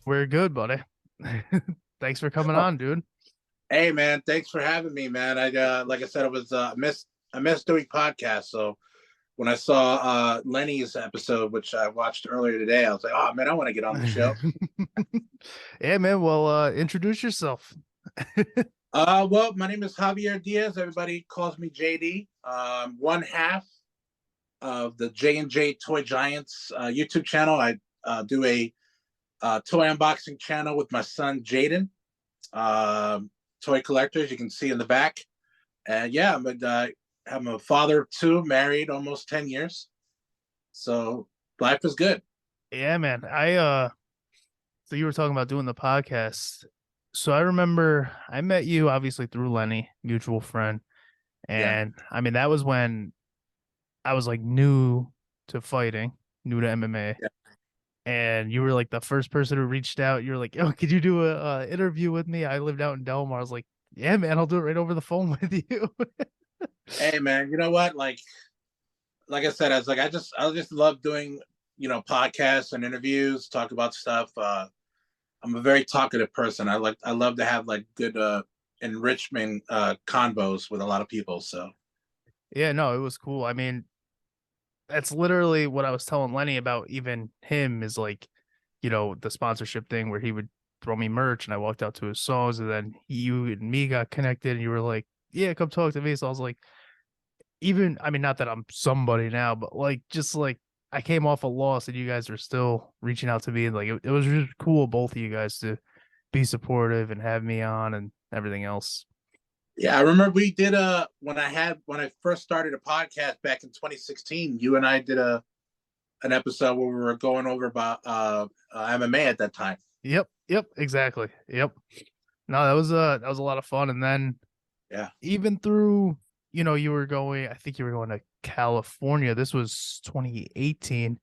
We're good, buddy. Thanks for coming Oh, on, dude. hey man, thanks for having me, man. I like I said, it was I missed doing podcasts. So when I saw Lenny's episode, which I watched earlier today, I was like, oh man, I want to get on the show. Yeah, man. Well, introduce yourself. Well, my name is Javier Diaz. Everybody calls me JD. One half of the J&J Toy Giants YouTube channel. I do a toy unboxing channel with my son Jaden. Toy collectors, you can see in the back. And yeah, I'm a father of two, married almost 10 years. So life is good. Yeah, man. So you were talking about doing the podcast. So I remember I met you obviously through Lenny, mutual friend. Yeah. And I mean, that was when I was like new to fighting, new to MMA. Yeah. And you were like the first person who reached out. You were like, "Oh, could you do a interview with me?" I lived out in Delmar. I was like, "Yeah, man, I'll do it right over the phone with you." Hey man, you know what? Like I said, I just love doing, podcasts and interviews, talk about stuff. I'm a very talkative person. I love to have like good enrichment convos with a lot of people. So Yeah, no, it was cool. I mean, that's literally what I was telling Lenny about even him is like, the sponsorship thing where he would throw me merch and I walked out to his songs and then you and me got connected and you were like, "Yeah, come talk to me." So I was like, even I mean, not that I'm somebody now, but like just like I came off a loss and you guys are still reaching out to me and like it was just cool both of you guys to be supportive and have me on and everything else. yeah, I remember we did when I first started a podcast back in 2016. You and I did an episode where we were going over about MMA at that time. Yep, exactly. Yep. No, that was a lot of fun. And then Yeah, even through, you were going, I think you were going to California. This was 2018,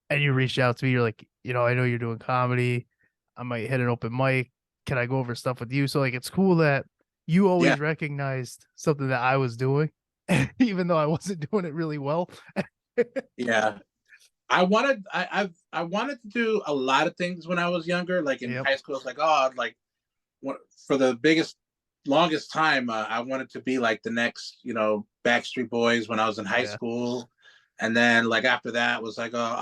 and you reached out to me. You're like, I know you're doing comedy. I might hit an open mic. Can I go over stuff with you? So like, it's cool that you yeah, always recognized something that I was doing, even though I wasn't doing it really well. yeah. I wanted to do a lot of things when I was younger. Like in Yep. high school, it's like, oh, like for the longest time, I wanted to be like the next, Backstreet Boys when I was in high Yeah. school, and then like after that was like, oh,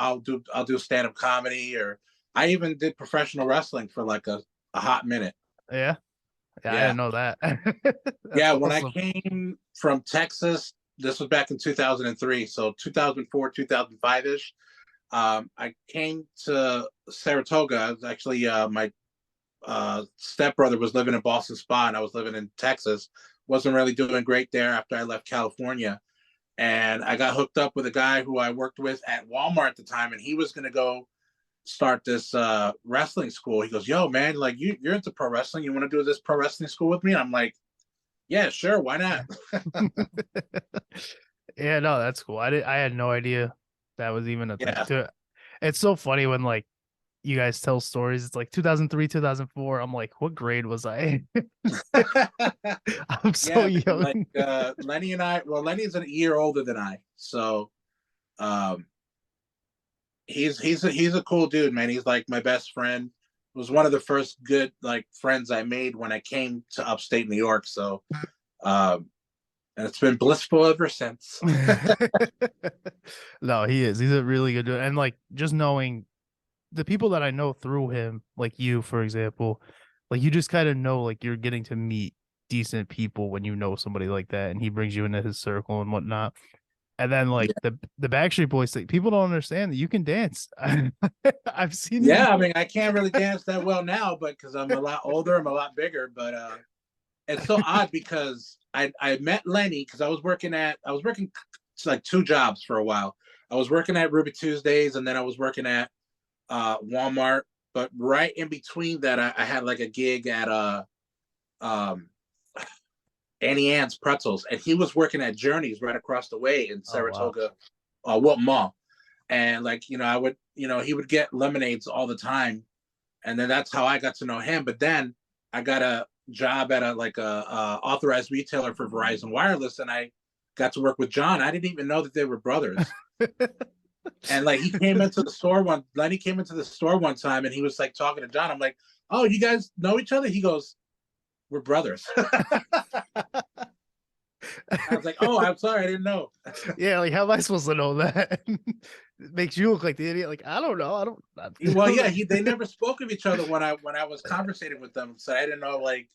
I'll do stand up comedy, or I even did professional wrestling for like a hot minute. Yeah. Yeah. I Yeah, didn't know that. That's yeah. When I awesome. came from Texas, this was back in 2003, so 2004, 2005 ish. I came to Saratoga. It was actually my stepbrother was living in Boston Spa, and I was living in Texas. Wasn't really doing great there after I left California, and I got hooked up with a guy who I worked with at Walmart at the time, and he was going to go start this wrestling school. He goes, "Yo, man, like you're into pro wrestling. You want to do this pro wrestling school with me?" And I'm like, "Yeah, sure, why not?" Yeah, no, that's cool. I had no idea that was even a thing. Yeah, It's so funny when like you guys tell stories. It's like 2003, 2004. I'm like, what grade was I? I'm so yeah, man. young. Like Lenny and I. Well, Lenny's a year older than I, so um, he's a cool dude, man. He's like my best friend. Was one of the first good like friends I made when I came to upstate New York. So, um, and it's been blissful ever since. No, he is. He's a really good dude. And like just knowing the people that I know through him, like you, for example, like you just kind of know like you're getting to meet decent people when you know somebody like that and he brings you into his circle and whatnot. And then like Yeah, the Backstreet Boys thing, people don't understand that you can dance. I've seen you yeah. I do mean, I can't really dance that well now, but because I'm a lot older, I'm a lot bigger. But it's so odd because I met Lenny because I was working like two jobs for a while. I was working at Ruby Tuesdays, and then I was working at Walmart. But right in between that, I had like a gig at um, Annie Ann's Pretzels, and he was working at Journeys right across the way in Oh wow. Saratoga, Wilton Mall. And like I would, he would get lemonades all the time, and then that's how I got to know him. But then I got a job at a authorized retailer for Verizon Wireless, and I got to work with John. I didn't even know that they were brothers. And like he came into the store Lenny came into the store one time and he was like talking to John. I'm like, oh, you guys know each other? He goes, we're brothers. I was like, oh, I'm sorry, I didn't know. Yeah, like how am I supposed to know that? It makes you look like the idiot. Like I don't know. I Well, don't yeah, like, they never spoke of each other when I was conversating with them. So I didn't know, like,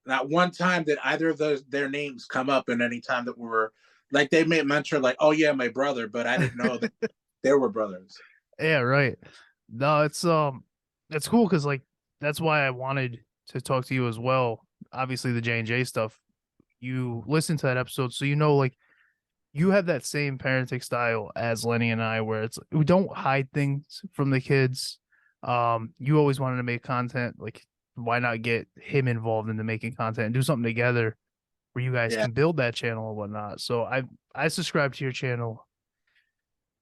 not one time did either of their names come up in any time that we were like they may mention like, oh yeah, my brother, but I didn't know that they were brothers. yeah, right. No, it's cool because like that's why I wanted to talk to you as well. Obviously, the J&J stuff. You listen to that episode, so you know like you have that same parenting style as Lenny and I, where it's we don't hide things from the kids. You always wanted to make content, like why not get him involved into making content and do something together where you guys Yeah, can build that channel and whatnot. So I subscribed to your channel.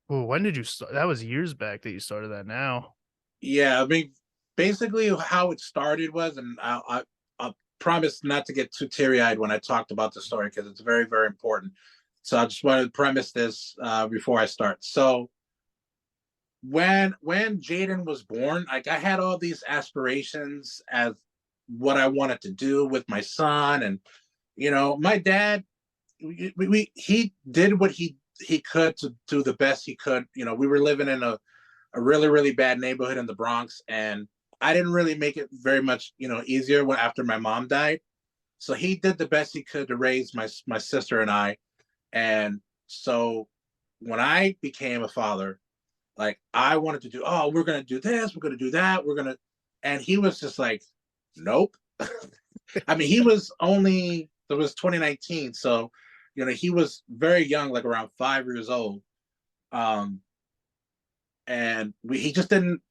Oh, when did you start? That was years back that you started that now. yeah. I mean, basically how it started was, and I promise not to get too teary eyed when I talked about the story because it's very very important. So I just wanted to premise this before I start. So when Jaden was born, like I had all these aspirations as what I wanted to do with my son, and my dad, he did what he could to do the best he could. We were living in a really really bad neighborhood in the Bronx, and I didn't really make it very much easier after my mom died. So he did the best he could to raise my sister and I, and so when I became a father, like I wanted to do, oh, we're gonna do this, we're gonna do that, and he was just like, nope. I mean, he was only it was 2019, so he was very young, like around 5 years old, um, and he just didn't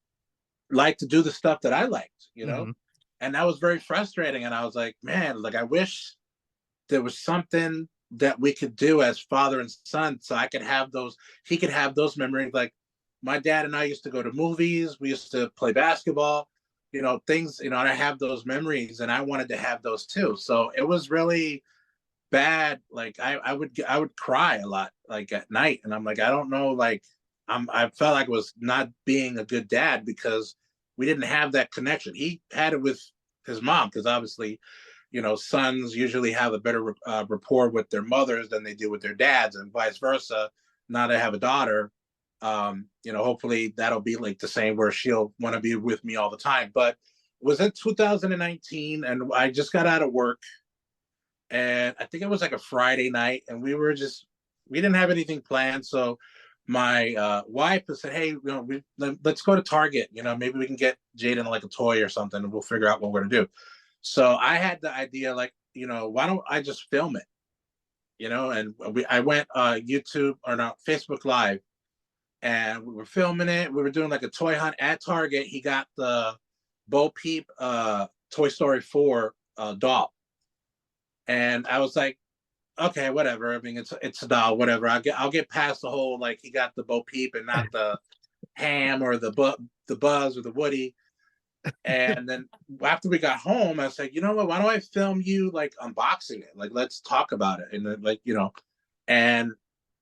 like to do the stuff that I liked, Hmm. and that was very frustrating. And I was like, man, like I wish there was something that we could do as father and son so I could have those he could have those memories. Like my dad and I used to go to movies, we used to play basketball, things, and I have those memories and I wanted to have those too. So it was really bad. Like I would cry a lot like at night, and I'm like, I don't know, like I felt like I was not being a good dad because we didn't have that connection. He had it with his mom because obviously sons usually have a better rapport with their mothers than they do with their dads, and vice versa. Now that I have a daughter, hopefully that'll be like the same where she'll want to be with me all the time. But it was in 2019, and I just got out of work, and I think it was like a Friday night, and we didn't have anything planned, so my wife said, "Hey, let's go to Target. Maybe we can get Jaden like a toy or something, and we'll figure out what we're gonna do." So I had the idea, like, why don't I just film it? And I went YouTube or not Facebook Live, and we were filming it. We were doing like a toy hunt at Target. He got the Bo Peep Toy Story 4 doll, and I was like, okay, whatever. I mean, it's a doll, whatever. I'll get past the whole like he got the Bo Peep and not the Ham or the Buzz or the Woody. And then after we got home, I was like, you know what? Why don't I film you like unboxing it? Like, let's talk about it. And then, like, and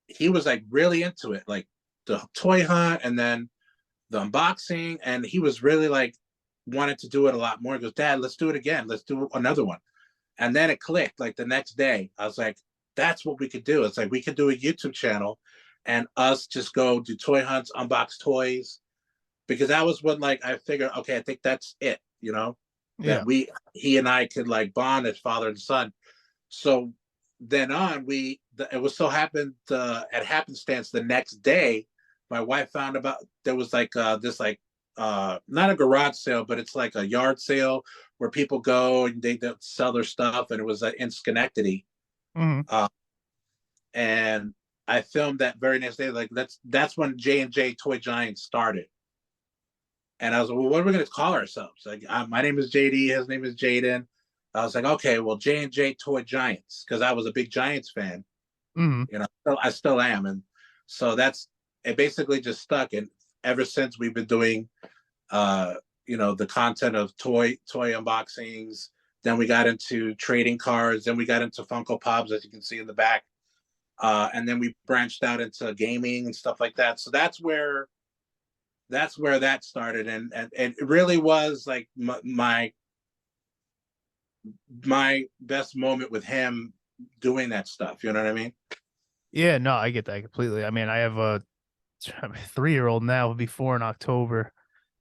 he was like really into it, like the toy hunt and then the unboxing. And he was really like wanted to do it a lot more. He goes, Dad, let's do it again. Let's do another one. And then it clicked like the next day. I was like, that's what we could do. It's like we could do a YouTube channel and us just go do toy hunts, unbox toys, because that was when like I figured, okay, I think that's it, that Yeah. he and I could like bond as father and son. So then on, it was so happened at happenstance the next day, my wife found about there was like this like not a garage sale, but it's like a yard sale where people go and they sell their stuff, and it was in Schenectady, Hmm. uh, and I filmed that very next day. Like that's when J&J Toy Giants started. And I was like, well, what are we going to call ourselves? Like, my name is JD. His name is Jaden. I was like, okay, well, J&J Toy Giants, because I was a big Giants fan. Hmm. I still am. And so it basically just stuck. And ever since we've been doing, the content of toy unboxings. Then we got into trading cards. Then we got into Funko Pops, as you can see in the back. And then we branched out into gaming and stuff like that. So that's where that started, and it really was like my best moment with him doing that stuff. You know what I mean? Yeah, no, I get that completely. I mean, I have a 3-year-old now, will be 4 in October.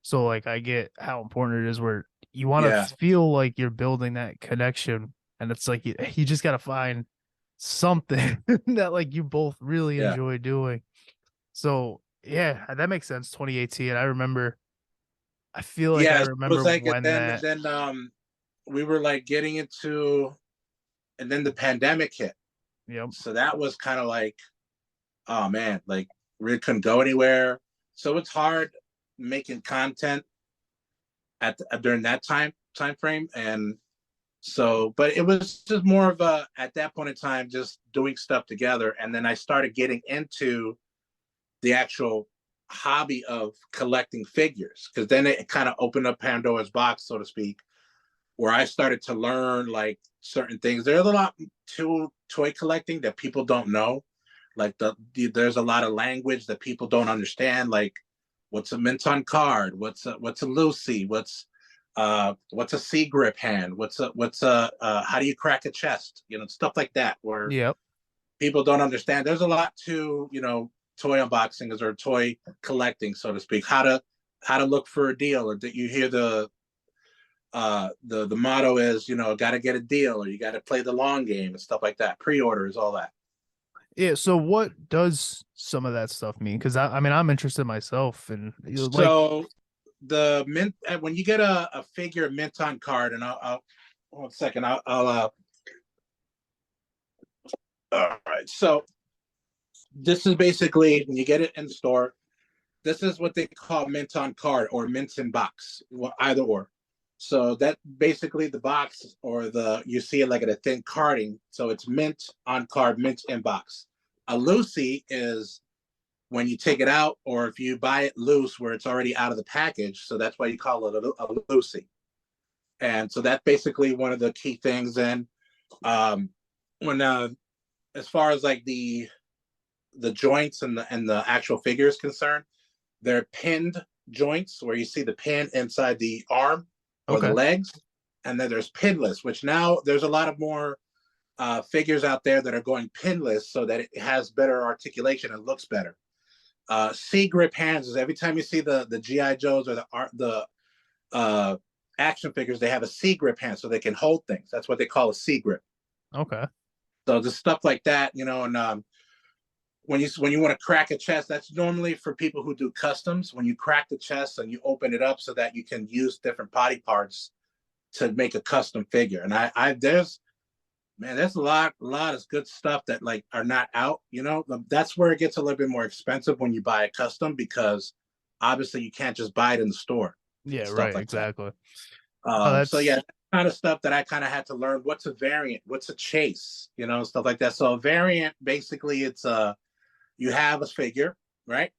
So like I get how important it is where you want to Yeah, feel like you're building that connection. And it's like you just gotta find something that like you both really yeah, enjoy doing. So yeah, that makes sense. 2018. I remember I feel like I yeah. So it was remember like, and when then that. then we were like getting into, and then the pandemic hit. Yep. So that was kind of like, oh man, like really couldn't go anywhere. So it's hard making content during that time frame, and so, but it was just more of a, at that point in time, just doing stuff together, and then I started getting into the actual hobby of collecting figures, because then it kind of opened up Pandora's box, so to speak, where I started to learn like certain things. There's a lot to toy collecting that people don't know. Like there's a lot of language that people don't understand. Like what's a Minton card? What's a Lucy? What's a C grip hand? What's a how do you crack a chest? You know, stuff like that where Yep. people don't understand. There's a lot to, toy unboxing or toy collecting, so to speak. How to look for a deal, or that you hear the motto is, got to get a deal, or you got to play the long game and stuff like that. Pre-orders, all that. Yeah. So what does some of that stuff mean? Because I mean, I'm interested myself, and like, So the mint, when you get a figure mint on card, and I'll 1 second, I'll all right. So this is basically when you get it in the store. This is what they call mint on card or mint in box, well, either or. So that basically the box, or you see it like at a thin carding. So it's mint on card, mint in box. A Lucy is when you take it out, or if you buy it loose where it's already out of the package. So that's why you call it a Lucy. And so that's basically one of the key things. And when as far as like the joints and the actual figure is concerned, they're pinned joints where you see the pin inside the arm or the okay. legs. And then there's pinless, which now there's a lot of more figures out there that are going pinless so that it has better articulation and looks better. C grip hands is every time you see the GI Joes or the action figures, they have a C grip hand so they can hold things. That's what they call a C grip. Okay. So just stuff like that, and when you want to crack a chest, that's normally for people who do customs. When you crack the chest and you open it up so that you can use different body parts to make a custom figure. And there's a lot of good stuff that like are not out. That's where it gets a little bit more expensive when you buy a custom, because obviously you can't just buy it in the store Yeah. and stuff Right. like that. Exactly. Oh, So yeah, that's that kind of stuff that I kind of had to learn. What's a variant? What's a chase? Stuff like that. So a variant, basically, it's you have a figure, right?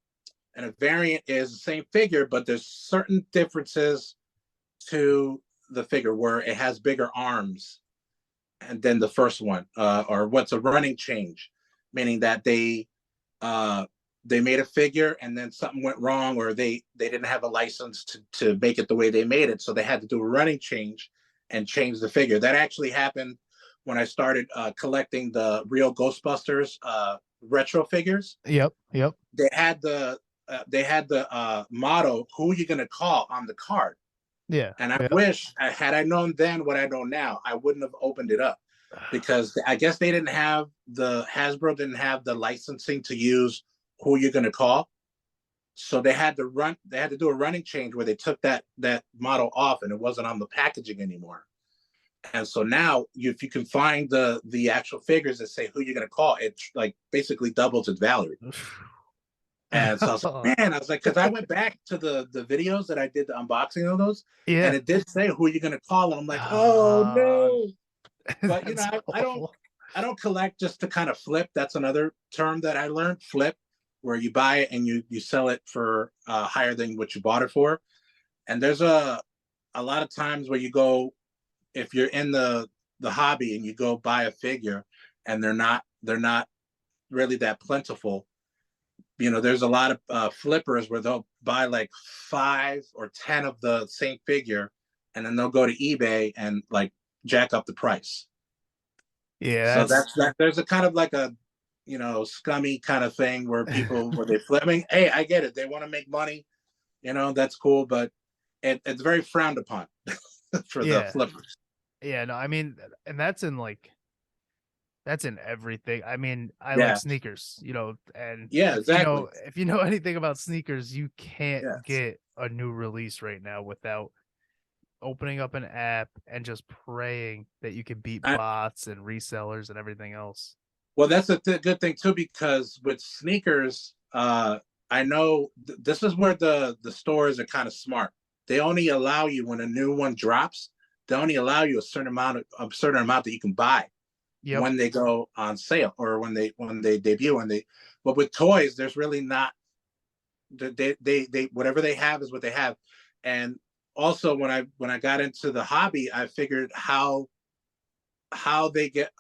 And a variant is the same figure, but there's certain differences to the figure where it has bigger arms and then the first one, or what's a running change, meaning that they made a figure and then something went wrong, or they didn't have a license to make it the way they made it, so they had to do a running change and change the figure. That actually happened when I started collecting the real Ghostbusters retro figures. yep. Yep. They had the motto, "Who you gonna call?" on the card. Yeah. And I Yeah. wish had I known then what I know now, I wouldn't have opened it up, because I guess Hasbro didn't have the licensing to use "Who you're gonna call." So they had to do a running change where they took that model off, and it wasn't on the packaging anymore. And so now, if you can find the actual figures that say "Who you're gonna call," it like basically doubles its value. And so I was like, man, because I went back to the videos that I did the unboxing of those, and Yeah. it did say "Who are you gonna call," and I'm like, oh Uh, no. But that's awful. I don't collect just to kind of flip. That's another term that I learned, flip, where you buy it and you sell it for higher than what you bought it for. And there's a lot of times where you go, if you're in the hobby and you go buy a figure and they're not really that plentiful. There's a lot of flippers where they'll buy like 5 or 10 of the same figure, and then they'll go to eBay and like jack up the price. Yeah, So that's that's that. There's a kind of like a scummy kind of thing where people where they flip. I mean, hey, I get it. They want to make money. That's cool, but it's very frowned upon for the yeah. flippers. Yeah, no, I mean, and that's in everything. I mean, I like Yeah, sneakers, and yeah, if you exactly. know if you know anything about sneakers, you can't Yes. get a new release right now without opening up an app and just praying that you can beat I, bots and resellers and everything else. well, that's a good thing too, because with sneakers, I know this is where the stores are kind of smart. They only allow you when a new one drops. They only allow you a certain amount that you can buy Yep. when they go on sale or when they debut. But with toys, there's really not. They whatever they have is what they have. And also when I got into the hobby, I figured how they get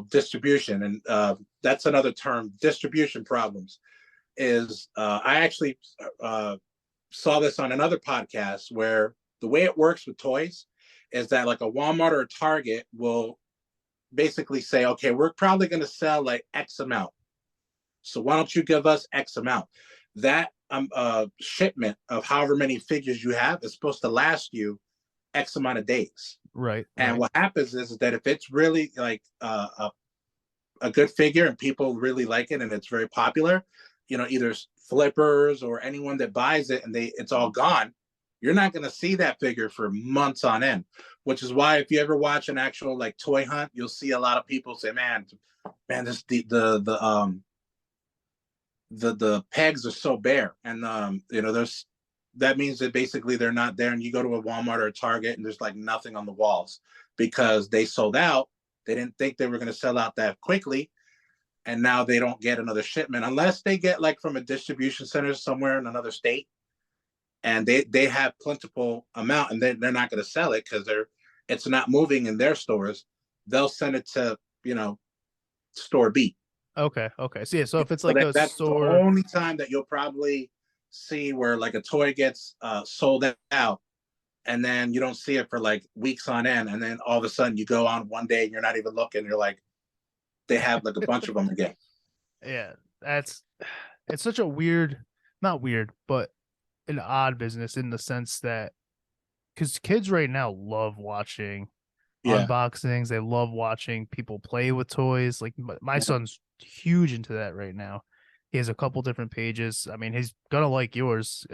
distribution, and that's another term, distribution problems. Is I actually saw this on another podcast where the way it works with toys is that like a Walmart or a Target will basically say, okay, we're probably going to sell like X amount, so why don't you give us X amount? That shipment of however many figures you have is supposed to last you X amount of days. Right, And right. what happens is that if it's really like a good figure and people really like it and it's very popular, either flippers or anyone that buys it and it's all gone, you're not going to see that figure for months on end. Which is why if you ever watch an actual like toy hunt, you'll see a lot of people say, man, this the pegs are so bare, and there's that means that basically they're not there. And you go to a Walmart or a Target and there's like nothing on the walls because they sold out. They didn't think they were going to sell out that quickly, and now they don't get another shipment unless they get like from a distribution center somewhere in another state, and they have plentiful amount, and they're not going to sell it because it's not moving in their stores. They'll send it to store B. Okay, okay. So yeah, so if it's So like a that's the store, only time that you'll probably see where like a toy gets sold out, and then you don't see it for like weeks on end, and then all of a sudden you go on one day and you're not even looking, you're like, they have like a bunch of them again. yeah, that's it's such a weird, not weird, but an odd business in the sense that because kids right now love watching Yeah, unboxings, they love watching people play with toys. Like my son's huge into that right now. He has a couple different pages. I mean, he's gonna like yours.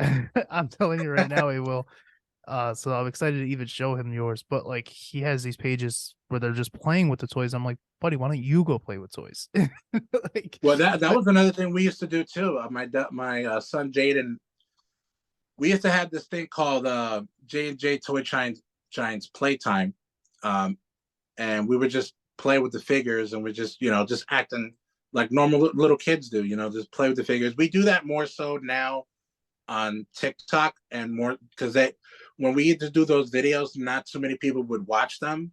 I'm telling you right now, he will. So I'm excited to even show him yours. But like, he has these pages where they're just playing with the toys. I'm like, buddy, why don't you go play with toys? Like, well, that was another thing we used to do too. My son Jaden, we used to have this thing called J&J Toy Giants Playtime, um, and we would just play with the figures, and we just acting like normal little kids do, just play with the figures. We do that more so now on TikTok, and more because when we used to do those videos, not too many people would watch them.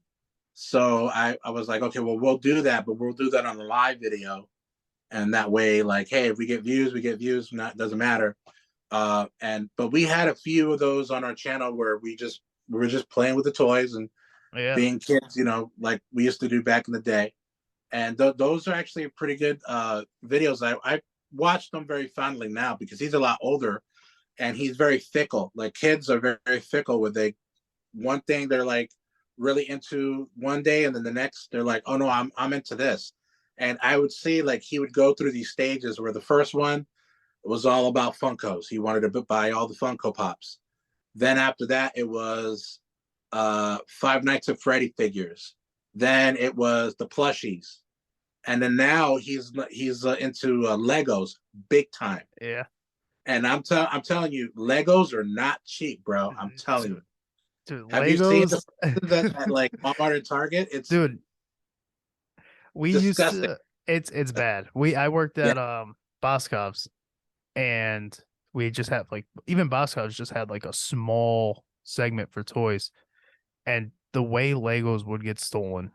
So I was like, okay, well, we'll do that, but we'll do that on the live video. And that way, like, hey, if we get views, we get views, not doesn't matter. But we had a few of those on our channel where we were just playing with the toys and yeah, being kids, like we used to do back in the day. And those are actually pretty good videos. I watch them very fondly now because he's a lot older and he's very fickle. Like kids are very, very fickle with one thing they're like really into one day, and then the next they're like, oh no, I'm into this. And I would see like he would go through these stages where the first one was all about Funkos. He wanted to buy all the Funko Pops. Then after that, it was Five Nights at Freddy figures. Then it was the plushies, and then now he's into Legos big time. yeah. And I'm telling you, Legos are not cheap, bro. I'm telling you. Dude, Have you seen the Legos, prices at like Walmart and Target? It's dude. We used disgusting. to. It's bad. I worked Yeah, at Boscov's, and we just had like even Boscov's just had like a small segment for toys, and the way Legos would get stolen.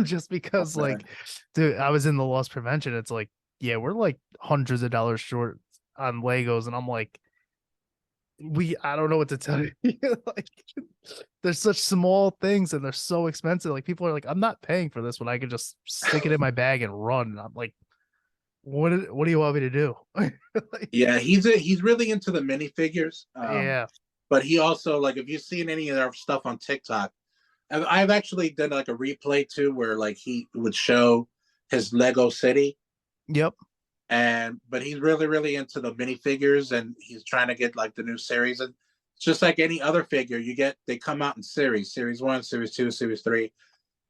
Just Oh, because, man. like, dude, I was in the loss prevention. It's like, yeah, we're like hundreds of dollars short on Legos, and I'm like, I don't know what to tell you. Like, they're such small things and they're so expensive. Like, people are like, I'm not paying for this when I could just stick it in my bag and run. And I'm like, what do you want me to do? Like, Yeah, he's really into the minifigures. yeah. But he also, like, if you've seen any of their stuff on TikTok, I've actually done like a replay too, where like he would show his Lego city, Yep. and but he's really really into the minifigures, and he's trying to get like the new series. And it's just like any other figure, they come out in series one, series two, series three,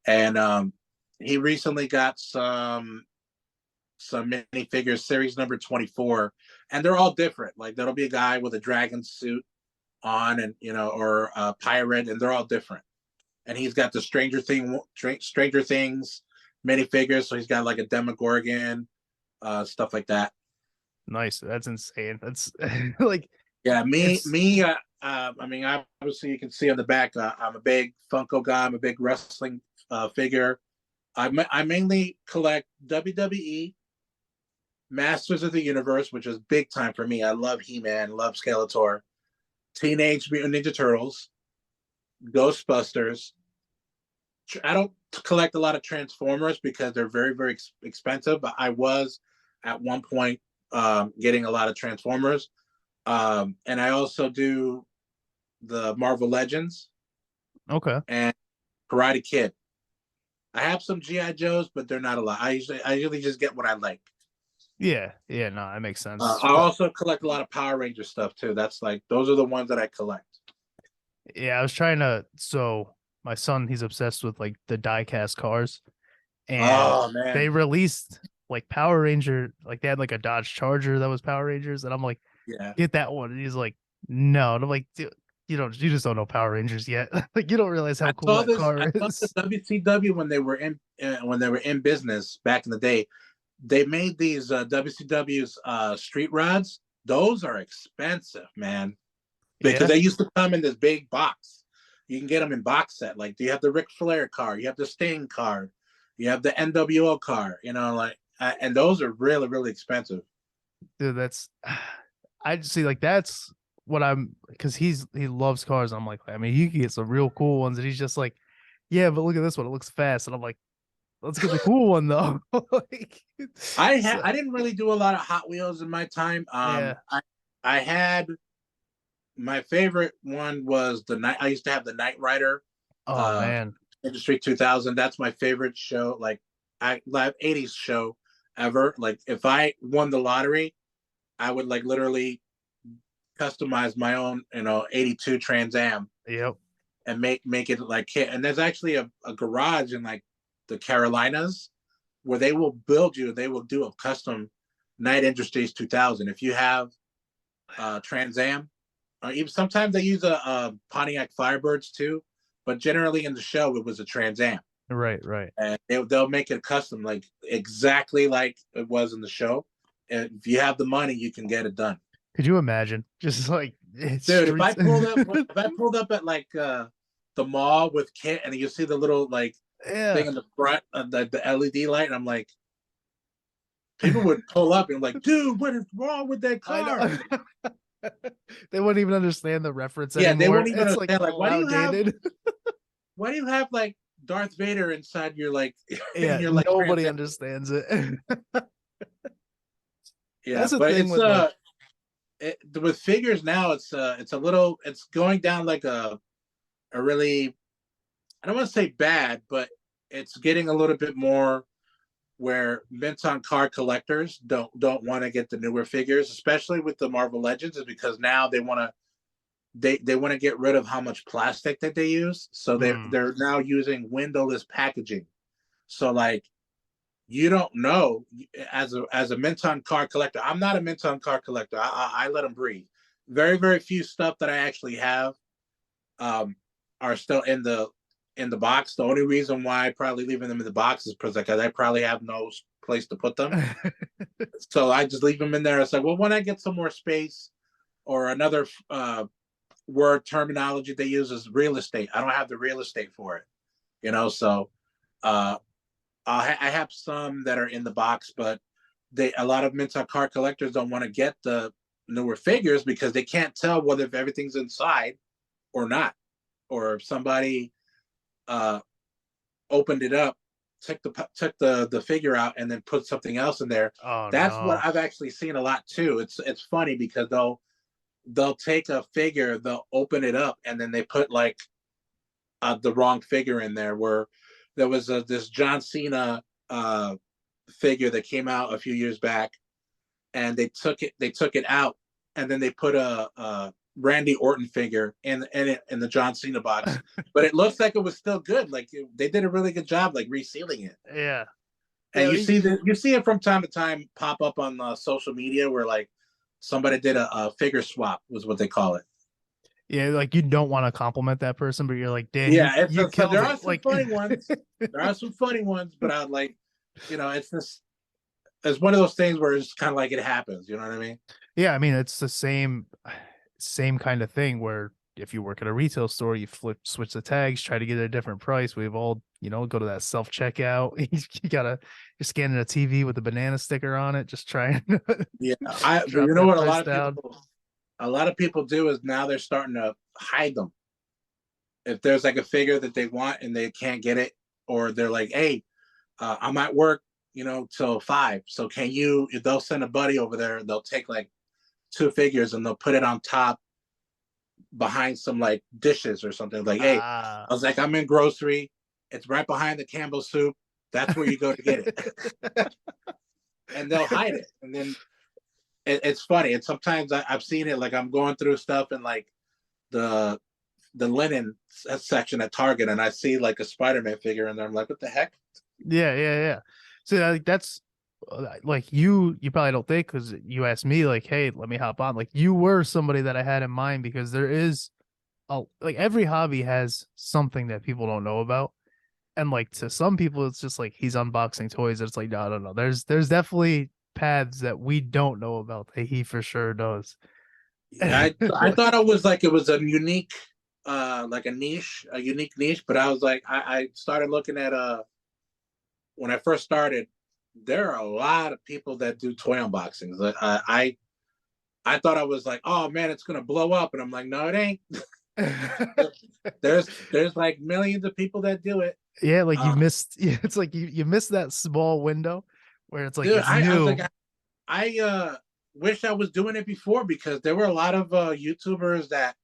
and he recently got some minifigures, series number 24, and they're all different. Like there'll be a guy with a dragon suit on, and or a pirate, and they're all different. And he's got the Stranger Things minifigures, so he's got like a Demogorgon, stuff like that. Nice. That's insane. That's like, Yeah, it's, I mean, obviously you can see on the back, I'm a big Funko guy. I'm a big wrestling figure. I mainly collect WWE, Masters of the Universe, which is big time for me. I love He-Man, love Skeletor, Teenage Mutant Ninja Turtles, Ghostbusters. I don't collect a lot of Transformers because they're very, very expensive. But I was at one point getting a lot of Transformers, and I also do the Marvel Legends okay. and Karate Kid. I have some GI Joes, but they're not a lot. I usually just get what I like. Yeah. Yeah. No, that makes sense. I also collect a lot of Power Ranger stuff too. That's like those are the ones that I collect. Yeah, I was trying to. So my son, he's obsessed with like the die-cast cars, and Oh they man, released like Power Ranger, like they had like a Dodge Charger that was Power Rangers, and I'm like, yeah. get that one. And he's like, no. And I'm like, dude, you just don't know Power Rangers yet. Like, you don't realize how cool that I car saw this is. WCW when they were in business back in the day. They made these WCW's street rods. Those are expensive, man, because Yeah. they used to come in this big box. You can get them in box set. Like, do you have the Ric Flair car? You have the Sting card. You have the NWO car. Like, and those are really, really expensive. Dude, that's I just see like that's what I'm because he loves cars. I'm like, I mean, you can get some real cool ones, and he's just like, yeah, but look at this one, it looks fast, and I'm like, let's get the cool one though. Like, so, I didn't really do a lot of Hot Wheels in my time. yeah. I had my favorite one was the night. I used to have the Knight Rider, Oh uh, man. Industry 2000. That's my favorite show. Like, I live 80s show ever. Like, if I won the lottery, I would like literally customize my own 82 Trans Am Yep. and make it like hit. And there's actually a garage in like the Carolinas where they will do a custom Night Industries 2000. If you have Trans Am, or even sometimes they use a Pontiac Firebirds too, but generally in the show it was a Trans Am, Right. Right. and they'll make it custom, like exactly like it was in the show. And if you have the money, you can get it done. Could you imagine? Just like it's Dude, streets. if I pulled up at like the mall with Kit, and you see the little like Yeah. thing in the front of the LED light, and I'm like, people would pull up and like, dude, what is wrong with that I car? know. They wouldn't even understand the reference Yeah, they anymore. won't even It's like understand. Like, all outdated. why do you have like Darth Vader inside your like in Yeah, your like Trans nobody Am? understands it. Yeah, That's the but thing with like, with figures now, it's a little, it's going down like a really, I don't want to say bad, but it's getting a little bit more where mint on car collectors don't want to get the newer figures, especially with the Marvel Legends, is because now they want to get rid of how much plastic that they use. So hmm, they're now using windowless packaging. So like, you don't know, as a Minton car collector. I'm not a Minton car collector. I let them breathe. Very very few stuff that I actually have um, are still in the box. The only reason why I probably leaving them in the box is because I probably have no place to put them. So I just leave them in there. It's like, well, when I get some more space or another word terminology they use is real estate. I don't have the real estate for it, So uh, I have some that are in the box, but a lot of Mint card collectors don't want to get the newer figures because they can't tell whether if everything's inside or not, or if somebody opened it up, took the figure out, and then put something else in there. Oh That's what no. I've actually seen a lot too. It's funny because they'll take a figure, they'll open it up, and then they put like the wrong figure in there. Where there was this John Cena figure that came out a few years back, and they took it out, and then they put a Randy Orton figure in the John Cena box, but it looks like it was still good. Like they did a really good job, like resealing it. Yeah. And Yeah. you see it from time to time pop up on social media where like somebody did a figure swap, was what they call it. Yeah, like you don't want to compliment that person, but you're like, Dan, Yeah, you so killed there are it. some Like, funny ones. There are some funny ones, but I like, it's one of those things where it's kind of like it happens. You know what I mean? yeah, I mean, it's the same kind of thing where if you work at a retail store, you switch the tags, try to get a different price. We've all, go to that self checkout. You're scanning a TV with a banana sticker on it, just trying to Yeah, drop you know that what price down. a lot of people do is now they're starting to hide them. If there's like a figure that they want and they can't get it, or they're like, hey, I'm at work, till 5. So can you? They'll send a buddy over there. They'll take like 2 figures and they'll put it on top behind some like dishes or something. Like, hey, Ah. I was like, I'm in grocery. It's right behind the Campbell soup. That's where you go to get it. And they'll hide it. And then it's funny. And sometimes I've seen it, like I'm going through stuff in like the linen section at Target, and I see like a Spider-Man figure, and I'm like, what the heck? Yeah, yeah, yeah. So like that's like you probably don't think because you asked me like, hey, let me hop on. Like you were somebody that I had in mind because there is like every hobby has something that people don't know about. And like to some people, it's just like he's unboxing toys. It's like, no, no, no. There's definitely paths that we don't know about that he for sure does. I thought it was a unique like a unique niche, but I was like I started looking at when I first started, there are a lot of people that do toy unboxings. I thought I was like, oh man, it's gonna blow up, and I'm like, no, it ain't. There's like millions of people that do it. Yeah, like you missed. Yeah, it's like you missed that small window where it's like Dude, it's I was like, new. I wish I was doing it before, because there were a lot of YouTubers that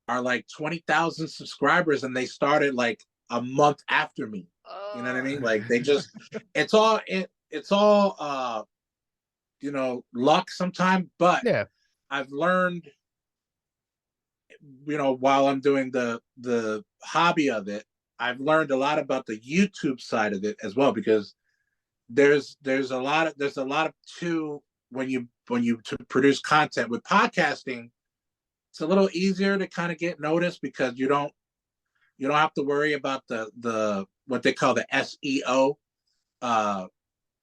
are like 20,000 subscribers, and they started like a month after me. You know what I mean? Like they just, it's all luck sometimes. But Yeah, I've learned, while I'm doing the hobby of it, I've learned a lot about the YouTube side of it as well, because there's a lot of to when you to produce content with podcasting. It's a little easier to kind of get noticed because you don't have to worry about the what they call the SEO uh,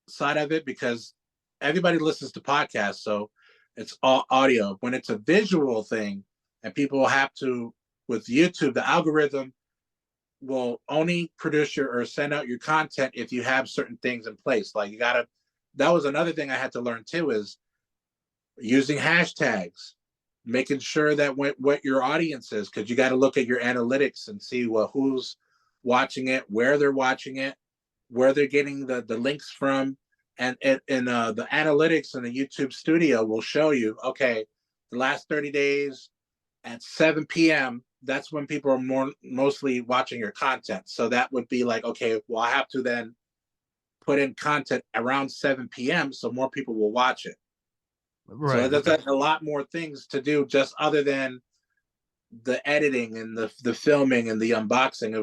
side of it, because everybody listens to podcasts, so it's all audio. When it's a visual thing, and people have to, with YouTube, the algorithm will only produce your or send out your content if you have certain things in place. Like you gotta. That was another thing I had to learn too, is using hashtags, making sure that what your audience is, because you got to look at your analytics and see who's watching it, where they're watching it, where they're getting the links from, and the analytics in the YouTube studio will show you, okay, the last 30 days at 7 p.m. That's when people are mostly watching your content. So that would be like, okay, well, I have to then put in content around 7 p.m. so more people will watch it. So right, that's right. a lot more things to do, just other than the editing and the filming and the unboxing.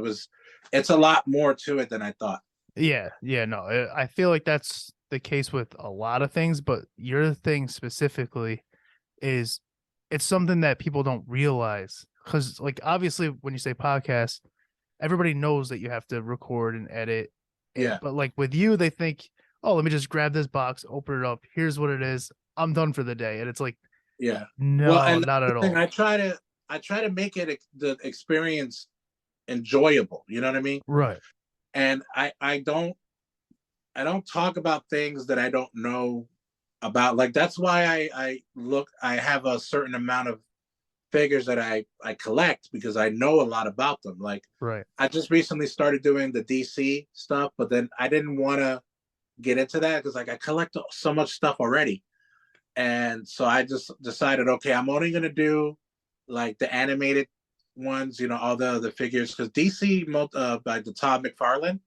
It's a lot more to it than I thought. Yeah, yeah. No, I feel like that's the case with a lot of things, but your thing specifically is it's something that people don't realize because, like, obviously, when you say podcast, everybody knows that you have to record and edit. Yeah, But like with you, they think, oh, let me just grab this box, open it up. Here's what it is. I'm done for the day. And it's like, yeah. Well, no, and not that's the at thing. all. try to make it the experience enjoyable. You know what I mean? Right. And I don't talk about things that I don't know about. Like that's why I have a certain amount of figures that I collect because I know a lot about them. Like Right. I just recently started doing the DC stuff, but then I didn't want to get into that because like I collect so much stuff already. And so I just decided, okay, I'm only gonna do like the animated ones, you know, all the figures because DC by the Todd McFarlane,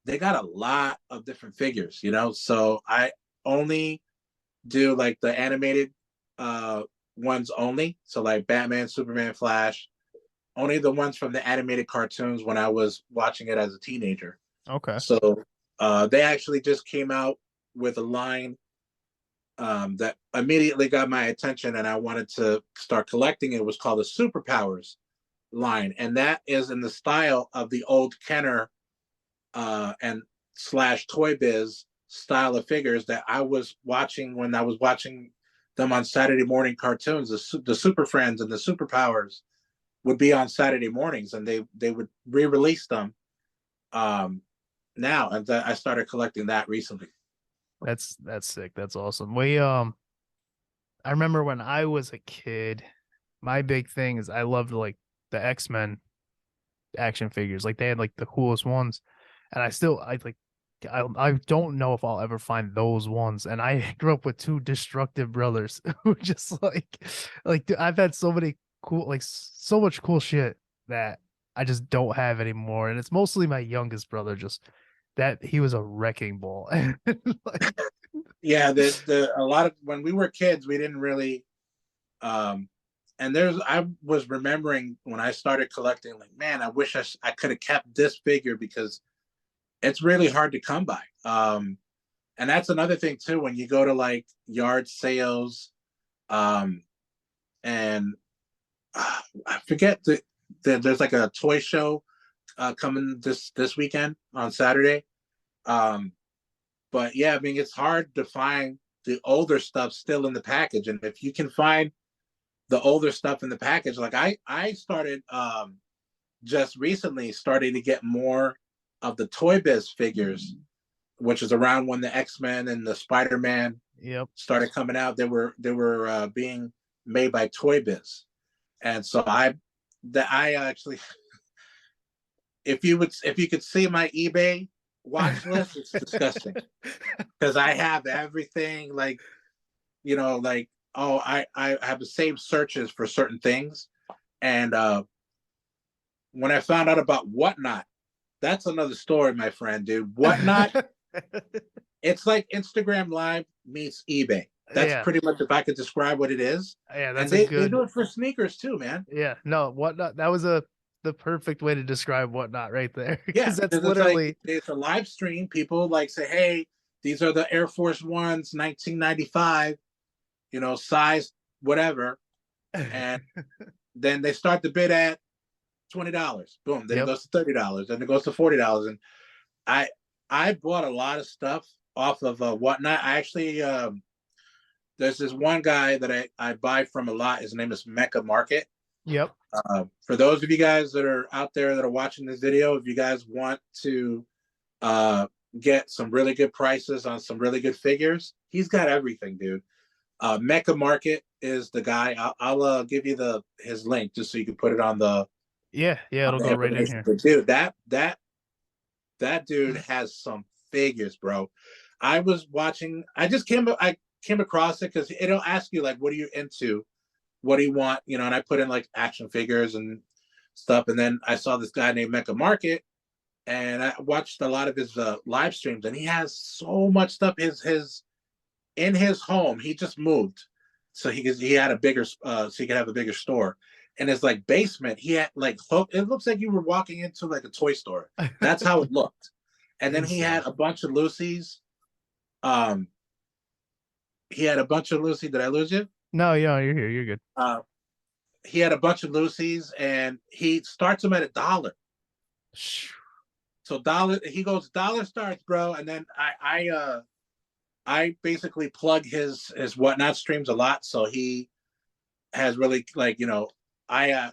they got a lot of different figures, you know. So I only do like the animated uh ones only. So like Batman, Superman, Flash, only the ones from the animated cartoons when I was watching it as a teenager. Okay. So they actually just came out with a line that immediately got my attention and I wanted to start collecting. It was called the Superpowers line. And that is in the style of the old Kenner and slash Toy Biz style of figures that I was watching when I was watching them on Saturday morning cartoons. The Super Friends and the Superpowers would be on Saturday mornings, and they would re-release them now. And I started collecting that recently. That's sick. That's awesome. I remember when I was a kid, my big thing is I loved like the X-Men action figures. Like they had like the coolest ones. And I don't know if I'll ever find those ones. And I grew up with two destructive brothers who just dude, I've had so many cool so much cool shit that I just don't have anymore. And it's mostly my youngest brother, just that he was a wrecking ball. Like, Yeah, the a lot of when we were kids, we didn't really and I was remembering when I started collecting, like, man, I wish I could have kept this figure because it's really hard to come by. And that's another thing too, when you go to like yard sales, um, and I forget there's like a toy show coming this weekend on Saturday. Um, but yeah, I mean, it's hard to find the older stuff still in the package, and if you can find the older stuff in the package, like I started just recently starting to get more of the Toy Biz figures, which is around when the X-Men and the Spider-Man yep. started coming out. They were being made by Toy Biz, and so I actually, if you could see my eBay watch list, it's disgusting because I have everything like, you know, like, oh, I have the same searches for certain things, and when I found out about Whatnot, that's another story, my friend, dude. Whatnot, it's like Instagram Live meets eBay. That's Yeah. pretty much if I could describe what it is. Yeah, And that's a they good do it for sneakers too, man. yeah, no, whatnot. That was the perfect way to describe whatnot right there. Yeah, Because that's because it's like literally it's a live stream. People like say, "Hey, these are the Air Force Ones, 1995, you know, size whatever," and then they start the bid at $20. Boom, then it yep. goes to $30, then it goes to $40, and I I bought a lot of stuff off of Whatnot. I actually there's this one guy that I buy from a lot. His name is Mecca Market. Yep. For those of you guys that are out there that are watching this video, if you guys want to uh, get some really good prices on some really good figures, he's got everything, dude. Mecca Market is the guy. I'll give you his link just so you can put it on Yeah, yeah, on it'll the go right in information. here. But dude, that dude has some figures, bro. I was watching. I came across it because it'll ask you like, what are you into? What do you want? You know, and I put in like action figures and stuff, and then I saw this guy named Mecca Market, and I watched a lot of his live streams, and he has so much stuff. His in his home, he just moved, so he had a bigger so he could have a bigger store. In his like basement, he had like hook. It looks like you were walking into like a toy store. That's how it looked. And then he Insane. had a bunch of Lucy's. Um, he had a bunch of Lucy. Did I lose you? No, yeah, you're here. You're good. Uh, he had a bunch of Lucy's, and he starts them at $1. So dollar, he goes dollar starts, bro. And then I basically plug his Whatnot streams a lot, so he has really like, you know, I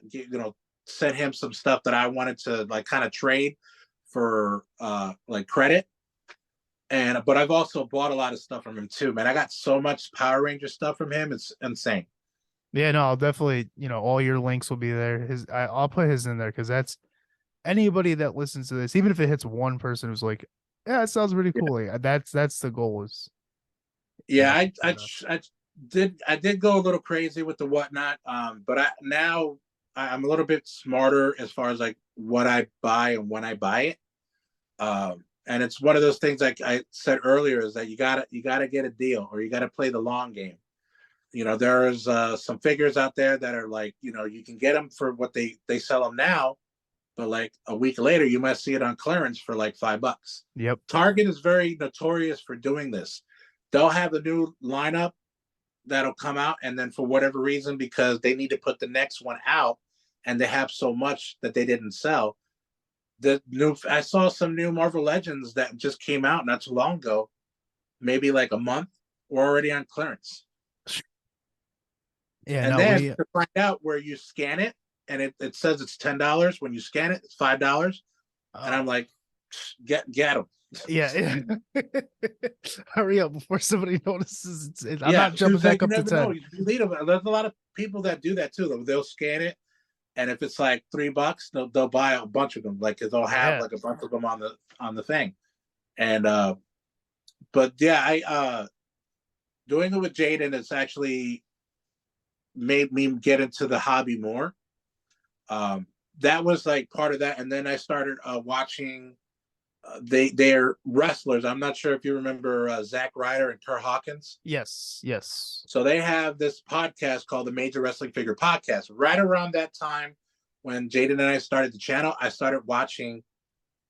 sent him some stuff that I wanted to like kind of trade for like credit. And but I've also bought a lot of stuff from him too, man. I got so much Power Ranger stuff from him. It's insane. Yeah, no, I'll definitely, all your links will be there. I'll put his in there because that's anybody that listens to this, even if it hits one person who's like, yeah, it sounds pretty Yeah, cool. Like, that's the goal is, yeah. you know. I did go a little crazy with the whatnot. But I'm a little bit smarter as far as like what I buy and when I buy it. And it's one of those things like I said earlier is that you gotta get a deal or you gotta play the long game. There's some figures out there that are like, you can get them for what they sell them now, but like a week later, you might see it on clearance for like $5. Yep. Target is very notorious for doing this. They'll have a new lineup that'll come out, and then for whatever reason, because they need to put the next one out, and they have so much that they didn't sell. I saw some new Marvel Legends that just came out not too long ago, maybe like a month, were already on clearance. Yeah, And no, then we to find out where you scan it, and it says it's $10. When you scan it, it's $5. And I'm oh like, get them. yeah, yeah. Hurry up before somebody notices I'm Yeah, not jumping back you up to never know. 10. You need them. There's a lot of people that do that too. They'll scan it, and if it's like $3, they'll buy a bunch of them. Like they'll have Yeah. like a bunch of them on the thing. And but yeah, I doing it with Jaden, it's actually made me get into the hobby more. That was like part of that, and then I started watching. They're wrestlers. I'm not sure if you remember Zack Ryder and Kurt Hawkins. Yes, yes. So they have this podcast called the Major Wrestling Figure Podcast. Right around that time, when Jaden and I started the channel, I started watching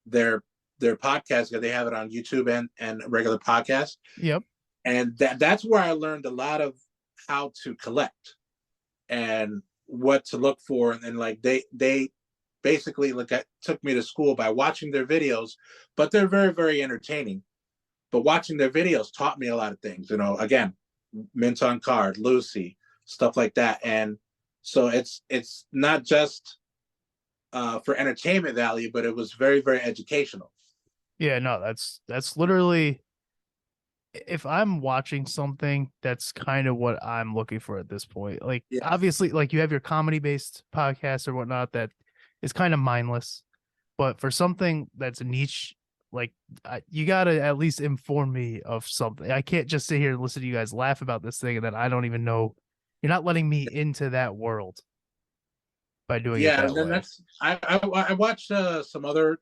their podcast because they have it on YouTube and regular podcast. Yep. And that's where I learned a lot of how to collect and what to look for. And like they basically took me to school by watching their videos, but they're very, very entertaining. But watching their videos taught me a lot of things, again, mint on card, Lucy, stuff like that. And so it's not just for entertainment value, but it was very, very educational. Yeah, no, that's literally if I'm watching something, that's kind of what I'm looking for at this point. Like Yeah. obviously, like you have your comedy based podcast or whatnot that is kind of mindless, but for something that's niche, like you gotta at least inform me of something. I can't just sit here and listen to you guys laugh about this thing and then I don't even know. You're not letting me into that world by doing it Yeah, that and then way. I watched some other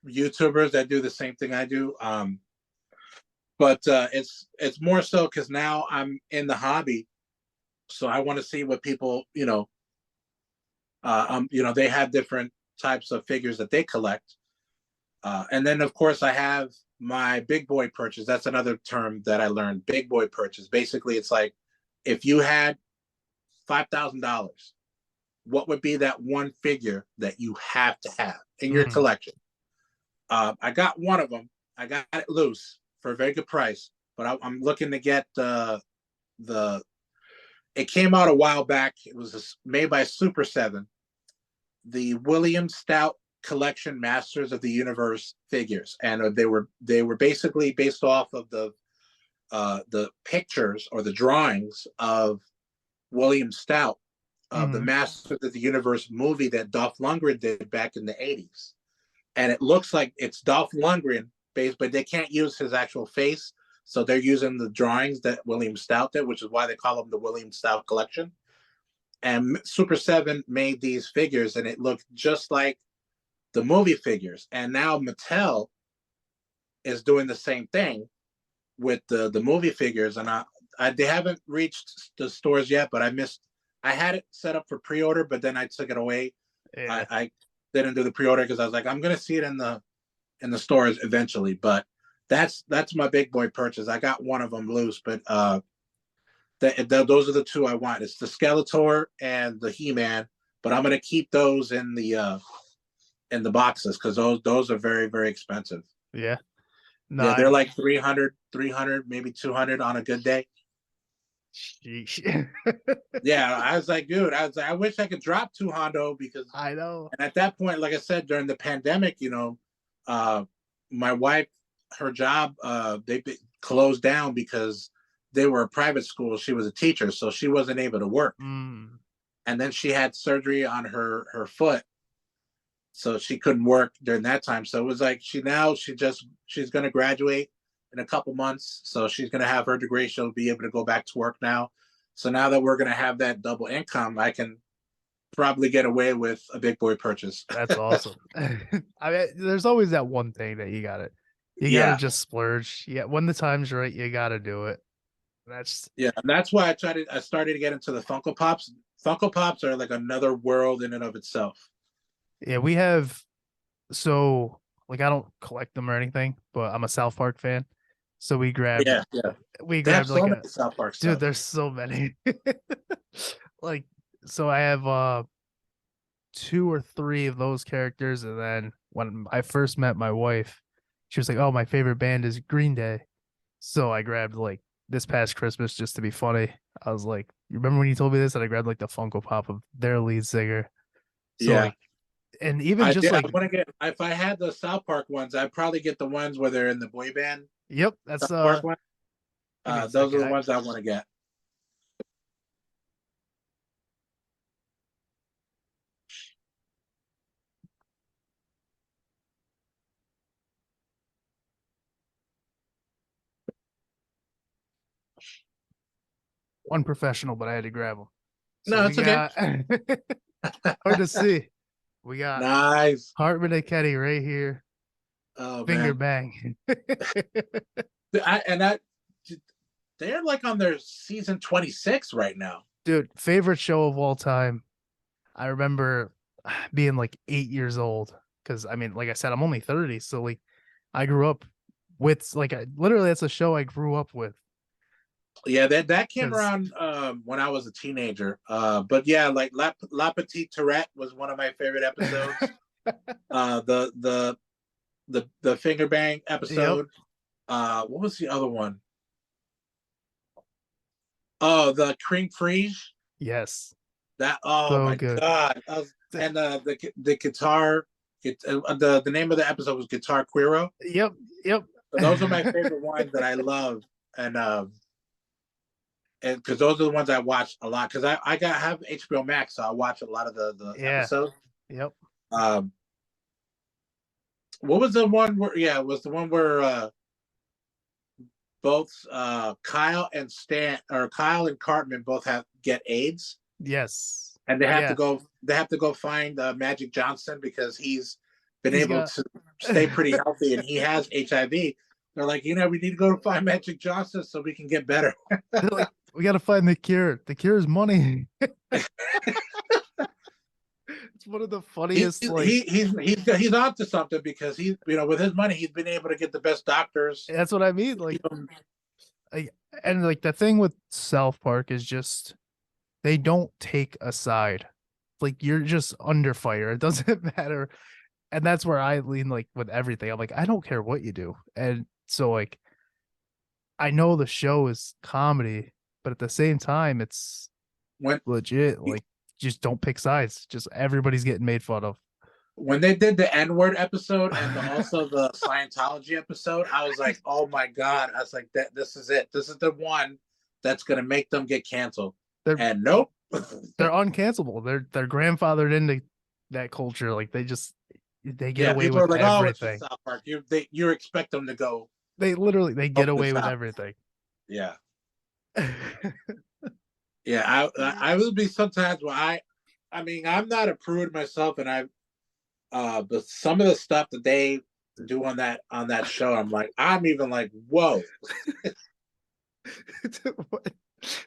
YouTubers that do the same thing I do. But it's more so because now I'm in the hobby, so I want to see what people, they have different types of figures that they collect, and then of course I have my big boy purchase. That's another term that I learned. Big boy purchase. Basically, it's like if you had $5,000, what would be that one figure that you have to have in your Mm, collection? I got one of them. I got it loose for a very good price, but I'm looking to get the. It came out a while back. It was made by Super 7, the William Stout Collection Masters of the Universe figures, and they were basically based off of the pictures or the drawings of William Stout of the mm, Masters of the Universe movie that Dolph Lundgren did back in the 80s. And it looks like it's Dolph Lundgren based, but they can't use his actual face. So they're using the drawings that William Stout did, which is why they call them the William Stout Collection. And Super 7 made these figures, and it looked just like the movie figures. And now Mattel is doing the same thing with the movie figures. And they haven't reached the stores yet, but I had it set up for pre-order, but then I took it away. yeah. I didn't do the pre-order because I was like, I'm gonna see it in the stores eventually. But that's my big boy purchase. I got one of them loose, but those are the two I want. It's the Skeletor and the He-Man, but I'm gonna keep those in the boxes because those are very, very expensive. Yeah. No, They're like 300, maybe 200 on a good day. Sheesh. Yeah, I was like, dude, I was like, I wish I could drop two Hondo because, I know. and at that point, like I said, during the pandemic, uh, my wife, her job, they closed down because they were a private school. She was a teacher, so she wasn't able to work. Mm, And then she had surgery on her foot, so she couldn't work during that time. So it was like she's going to graduate in a couple months, so she's going to have her degree. She'll be able to go back to work now. So now that we're going to have that double income, I can probably get away with a big boy purchase. that's awesome. I mean, there's always that one thing that you gotta Yeah, just splurge. Yeah, when the time's right, you gotta do it. That's yeah, and that's why I started to get into the Funko Pops. Funko Pops are like another world in and of itself. yeah, we have so like I don't collect them or anything, but I'm a South Park fan. So Yeah, yeah, we they have grabbed so like many a South Park dude, stuff. there's so many. Like so I have two or three of those characters, and then when I first met my wife, she was like, "Oh, my favorite band is Green Day." So I grabbed like this past Christmas just to be funny. I was like, "You remember when you told me this?" And I grabbed like the Funko Pop of their lead singer. So Yeah, like, and even just I like, want to get. If I had the South Park ones, I'd probably get the ones where they're in the boy band yep, that's South Park one. give me a Those are second. the ones I want to get. Unprofessional, but I had to grab them. So No, we it's okay. got hard to see. We got Nice. Hartman and Kenny right here. Oh Finger man. bang. I they're like on their season 26 right now. Dude, favorite show of all time. I remember being like 8 years old because I mean, like I said, I'm only 30, so like I grew up with like literally that's a show I grew up with Yeah, that came because around when I was a teenager. But yeah, like La Petite Tourette was one of my favorite episodes. The finger bang yep, episode. What was the other one? Oh, the cream freeze. yes, That oh so my good. god. And the guitar. The name of the episode was Guitar Queero. Yep, yep. So those are my favorite ones that I love, and because those are the ones I watch a lot. Because I have HBO Max, so I watch a lot of the Yeah, episodes. yep, Um, what was the one where? Yeah, it was the one where both Kyle and Cartman both have get AIDS, yes, and yeah. they have to go find Magic Johnson because he's been He's able got. to stay pretty healthy and he has HIV. They're like, we need to go to find Magic Johnson so we can get better. They're like, we got to find the cure. The cure is money. It's one of the he, funniest. Like he he's on to something because with his money he's been able to get the best doctors. that's what I mean. Like, and like the thing with South Park is just they don't take a side. Like you're just under fire. It doesn't matter. And that's where I lean like with everything. I'm like, I don't care what you do. And so like I know the show is comedy, but at the same time it's when legit. Like just don't pick sides. Just everybody's getting made fun of. when they did the N-word episode and also the Scientology episode, I was like, oh my god. I was like, that this is it. This is the one that's gonna make them get canceled. They're And nope. they're uncancelable. They're grandfathered into that culture. Like they get Yeah, away people are with like, oh, it's just everything. South Park. You expect them to go They get over the away with top. everything. Yeah. Yeah, I will be sometimes where I mean I'm not a prude myself, and but some of the stuff that they do on that show, I'm even like, whoa.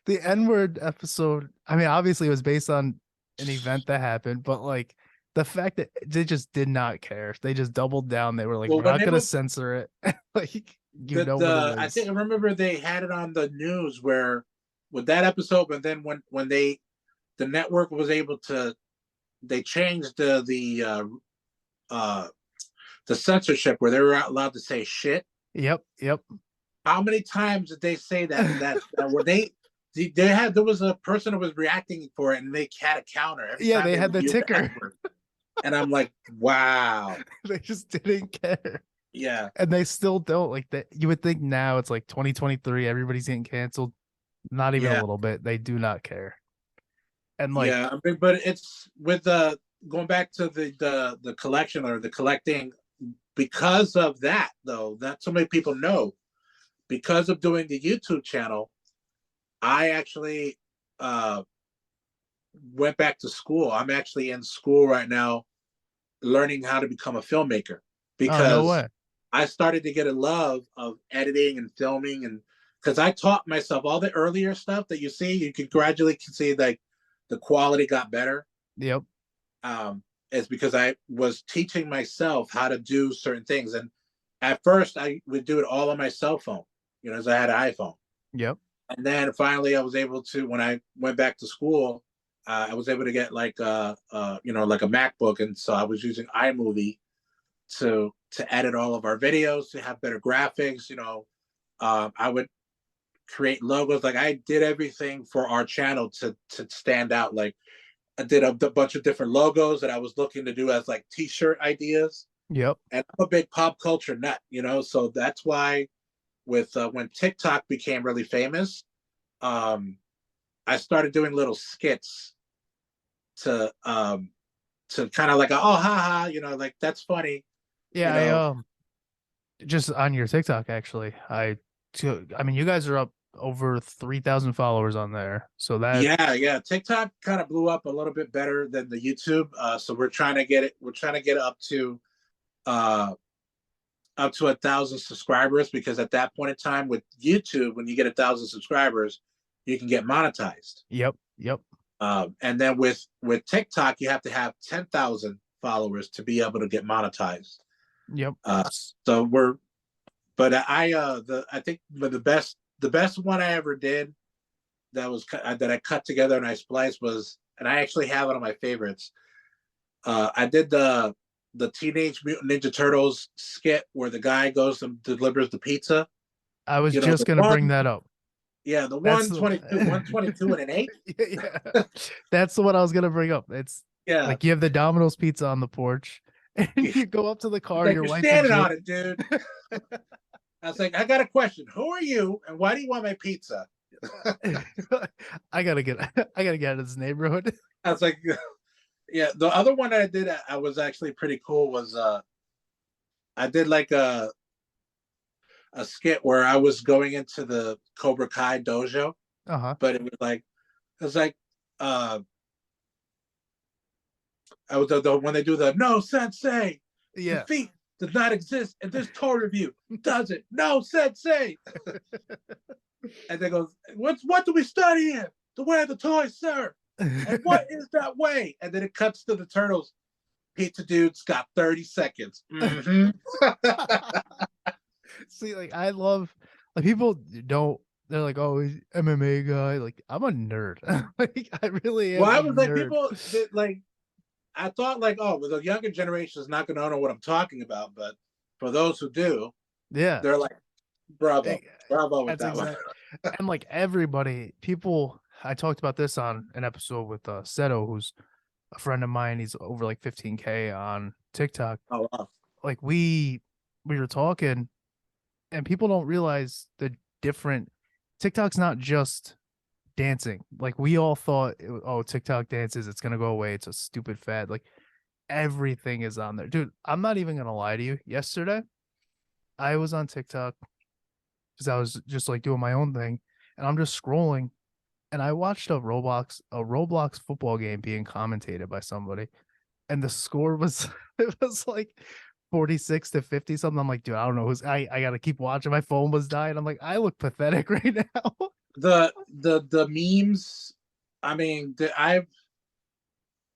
The N-word episode, I mean, obviously it was based on an event that happened, but like the fact that they just did not care. They just doubled down. They were like, Well, we're when not they gonna were censor it. Like you know what it I think is. I remember they had it on the news where with that episode, but then when the network was able to they changed uh the censorship where they were not allowed to say shit. Yep, yep. How many times did they say that were they? there was a person who was reacting for it, and they had a counter every Yeah, time they they had would the use the F ticker. word. And I'm like, wow. They just didn't care. Yeah. And they still don't like that. You would think now it's like 2023, everybody's getting canceled. Not even a Yeah. little bit. They do not care. And like, Yeah. I mean, but it's with the going back to the collection or the collecting, because of that though, that so many people know, because of doing the YouTube channel, I actually uh went back to school. I'm actually in school right now learning how to become a filmmaker oh no because way. I started to get a love of editing and filming, and because I taught myself all the earlier stuff that you see, you could gradually see like the quality got better. Yep. Um, is because I was teaching myself how to do certain things, and at first I would do it all on my cell phone, as I had an iPhone, Yep. and then finally I was able to when I went back to school. I was able to get like like a MacBook, and so I was using iMovie to edit all of our videos to have better graphics. I would create logos. Like I did everything for our channel to stand out. Like I did a bunch of different logos that I was looking to do as like T-shirt ideas. Yep. And I'm a big pop culture nut, so that's why with when TikTok became really famous, I started doing little skits to kind of like, oh ha ha, like that's funny, Yeah, you I know. just on your TikTok actually. I mean you guys are up over 3,000 followers on there. So that Yeah. TikTok kind of blew up a little bit better than the YouTube. So we're trying to get it. We're trying to get uh, up to 1,000 subscribers, because at that point in time with YouTube, when you get 1,000 subscribers, you can get monetized. yep. Yep. And then with TikTok, you have to have 10,000 followers to be able to get monetized. Yep. So but I think the best one I ever did that I cut together and I spliced was, and I actually have it on my favorites. I did the Teenage Mutant Ninja Turtles skit where the guy goes and delivers the pizza. I was The just gonna bring one, that up. yeah, the That's 122, the 122 and an 8. yeah. That's the one I was gonna bring up. It's Yeah, like you have the Domino's pizza on the porch, and you go up to the he's car. like, Your you're wife and standing Jim. on it, dude. I was like, I got a question. Who are you, and why do you want my pizza? I gotta get out of this neighborhood. I was like, yeah. The other one that I did, I was actually pretty cool. Was I did like a skit where I was going into the Cobra Kai dojo, Uh-huh. but it was like uh I was when they do the no sensei, Yeah. defeat does not exist in this toy review, does it? No sensei. And they goes, what do we study in? The way of the toys, sir. And what is that way? And then it cuts to the turtles. Pizza dude's got 30 seconds. Mm-hmm. See, like I love like people don't they're like, oh, he's MMA guy. Like I'm a nerd. Like I really Well, am I a was like, nerd. people that like I thought like, oh, well, the younger generation is not going to know what I'm talking about, but for those who do, Yeah. they're like, Eh, bravo, bravo with That's that one. exact. And like everybody, people I talked about this on an episode with Seto, who's a friend of mine. He's over like 15K on TikTok. Oh, wow. Like we were talking and people don't realize the different TikTok's not just dancing. Like we all thought, oh, TikTok dances, it's gonna go away. It's a stupid fad. Like everything is on there, dude. I'm not even gonna lie to you. Yesterday, I was on TikTok because I was just like doing my own thing, and I'm just scrolling, and I watched a Roblox football game being commentated by somebody, and the score was it was like 46-50 something. I'm like, dude, I don't know who's I gotta keep watching. My phone was dying. I'm like, I look pathetic right now. The memes. I mean,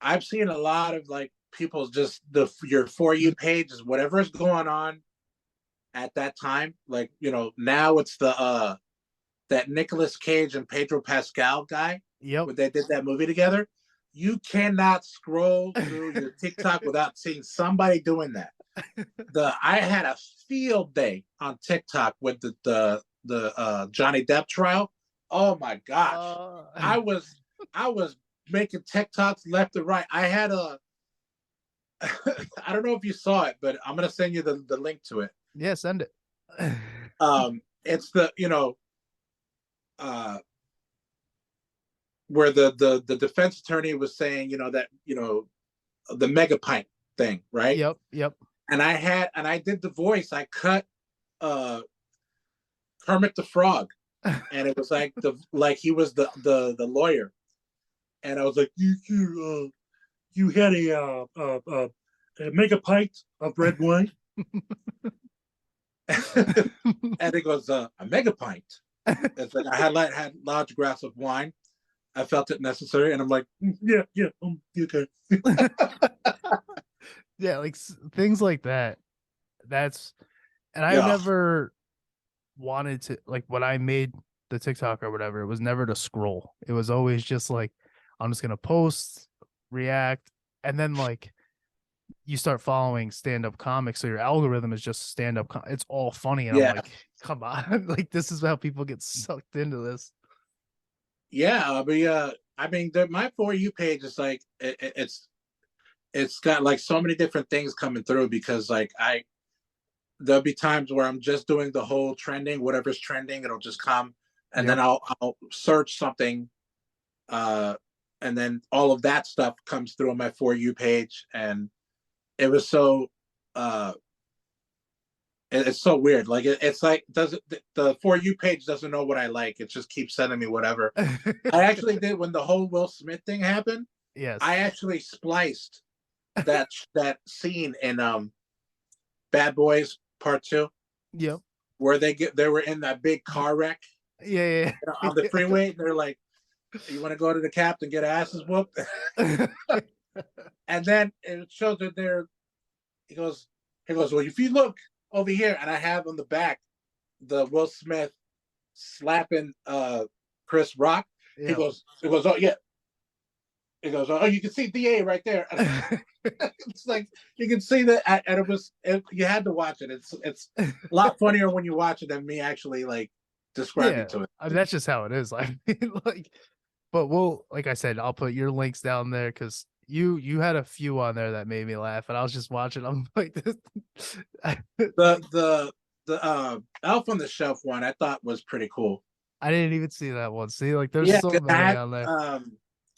I've seen a lot of like people just your For You page is whatever is going on at that time. Like, now it's the that Nicolas Cage and Pedro Pascal guy Yep. where they did that movie together. You cannot scroll through your TikTok without seeing somebody doing that. I had a field day on TikTok with the Johnny Depp trial. Oh my gosh. Uh, I was I was making TikToks left and right. I had a I don't know if you saw it, but I'm gonna send you the link to it. yeah, send it. It's the uh where the defense attorney was saying, that, the mega pint thing, right? Yep, yep. And I did the voice. I cut uh Kermit the Frog, and it was like he was the lawyer, and I was like, you had a mega pint of red wine, and it goes a mega pint. It's like I had large glass of wine. I felt it necessary, and I'm like, yeah, okay. Yeah, like things like that. That's and I Yeah, never wanted to like when I made the TikTok or whatever, it was never to scroll. It was always just like I'm just gonna post, react, and then like you start following stand-up comics, so your algorithm is just stand-up. It's all funny, and I'm yeah, like, come on, like this is how people get sucked into this. yeah. I mean, my For You page is like it's got like so many different things coming through because like there'll be times where I'm just doing the whole trending, whatever's trending, it'll just come, and then Yep. I'll search something, uh, and then all of that stuff comes through on my For You page, and it was so uh, it's so weird. Like it's like doesn't the For You page doesn't know what I like. It just keeps sending me whatever. I actually did when the whole Will Smith thing happened. I Yes. actually spliced that scene in Bad Boys Part Two Yep. where they were in that big car wreck Yeah. on the Yeah. freeway. And they're like, "You want to go to the cap and get asses whooped?" And then it shows that they're. He goes, Well, if you look over here, and I have on the back the Will Smith slapping Chris Rock. Yeah. He goes, oh yeah. He goes, oh, you can see DA right there. It's like you can see that, and you had to watch it. It's a lot funnier when you watch it than me actually like describing Yeah, to it. I mean, that's just how it is. I mean, like, but we'll, like I said, I'll put your links down there because you had a few on there that made me laugh, and I was just watching. I'm like, this, The Elf on the Shelf one I thought was pretty cool. I didn't even see that one. See, like, there's Yeah, so many on there.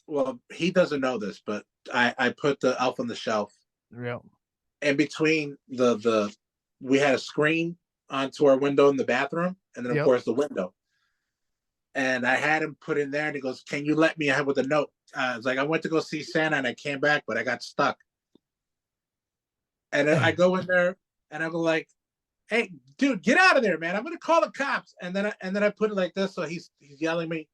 well, he doesn't know this, but I put the Elf on the Shelf Yeah, in between we had a screen onto our window in the bathroom, and then of yep. course the window. And I had him put in there, and he goes, "Can you let me?" I have with a note. I was like, "I went to go see Santa, and I came back, but I got stuck." And I go in there, and I go like, "Hey, dude, get out of there, man! I'm gonna call the cops." And then I put it like this, so he's yelling me.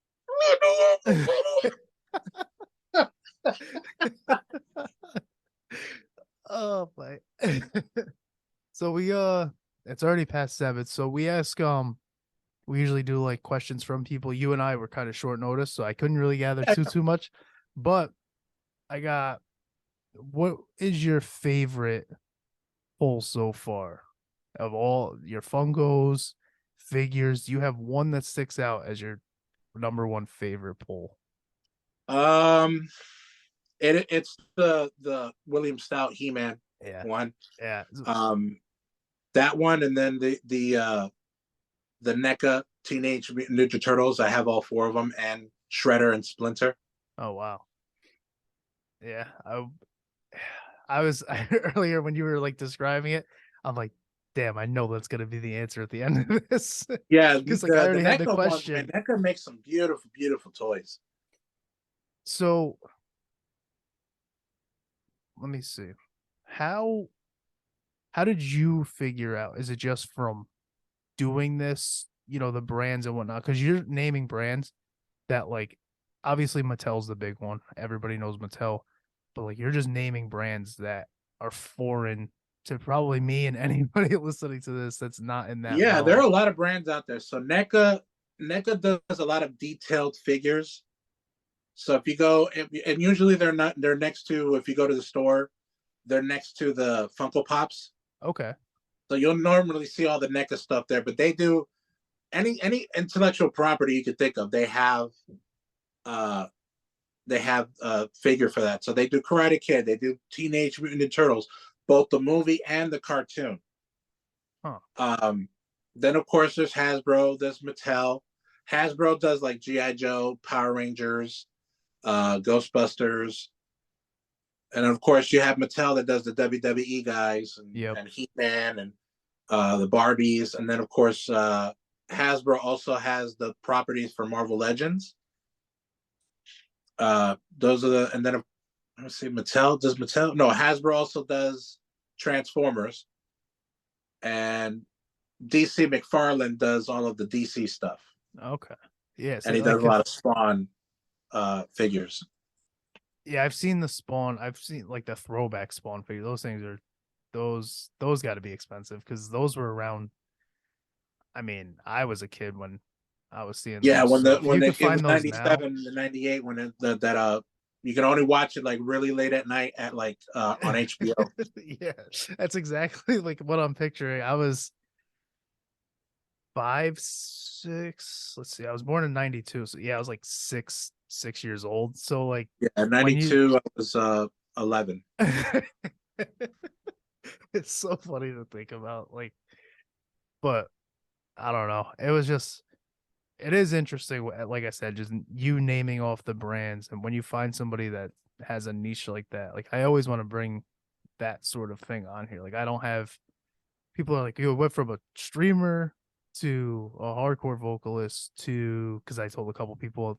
Oh my. So it's already past 7. So we usually do like questions from people. You and I were kind of short notice, so I couldn't really gather too much. But I got, what is your favorite pull so far of all your Funkos, figures? Do you have one that sticks out as your number one favorite pull? Um, it's the William Stout He-Man Yeah, one. yeah. Um, that one, and then the NECA Teenage Mutant Ninja Turtles. I have all four of them, and Shredder and Splinter. Oh wow. Yeah, I was earlier when you were like describing it. I'm like, damn, I know that's gonna be the answer at the end of this Yeah, because like I the already had the NECA ones, man. question. NECA makes some beautiful, beautiful toys. So let me see. How how did you figure out? Is it just from doing this, the brands and whatnot? Because you're naming brands that like obviously Mattel's the big one. Everybody knows Mattel, but like you're just naming brands that are foreign to probably me and anybody listening to this that's not in that Yeah, there are realm. a lot of brands out there. So NECA does a lot of detailed figures. So if you go, and usually they're next to, if you go to the store, they're next to the Funko Pops. Okay. So you'll normally see all the NECA stuff there, but they do any intellectual property you could think of, uh they have a figure for that. So they do Karate Kid, they do Teenage Mutant Ninja Turtles, both the movie and the cartoon. Huh. Then of course there's Hasbro, there's Mattel. Hasbro does like GI Joe, Power Rangers, Ghostbusters, and of course you have Mattel that does the WWE guys Yep. and He Man and the Barbies, and then of course Hasbro also has the properties for Marvel Legends. Those are the, and then let's see, Mattel does Mattel. No, Hasbro also does Transformers, and DC McFarlane does all of the DC stuff, Okay. Yeah. and So he does like a lot if of Spawn figures. yeah, I've seen the Spawn. I've seen like the throwback Spawn figure. Those things are those got to be expensive because those were around. I mean, I was a kid when I was seeing Yeah, those. So if when you could it was find those now, 97 to 98 when that you can only watch it like really late at night at like on HBO. yeah, that's exactly like what I'm picturing. I was 5, 6. Let's see. I was born in '92, so yeah, I was like 6 years old. So like Yeah, when you 92 I was 11. it's so funny to think about like but I don't know. It was just it is interesting like I said just you naming off the brands and when you find somebody that has a niche like that. Like I always want to bring that sort of thing on here. Like I don't have people are like you went from a streamer to a hardcore vocalist to because I told a couple people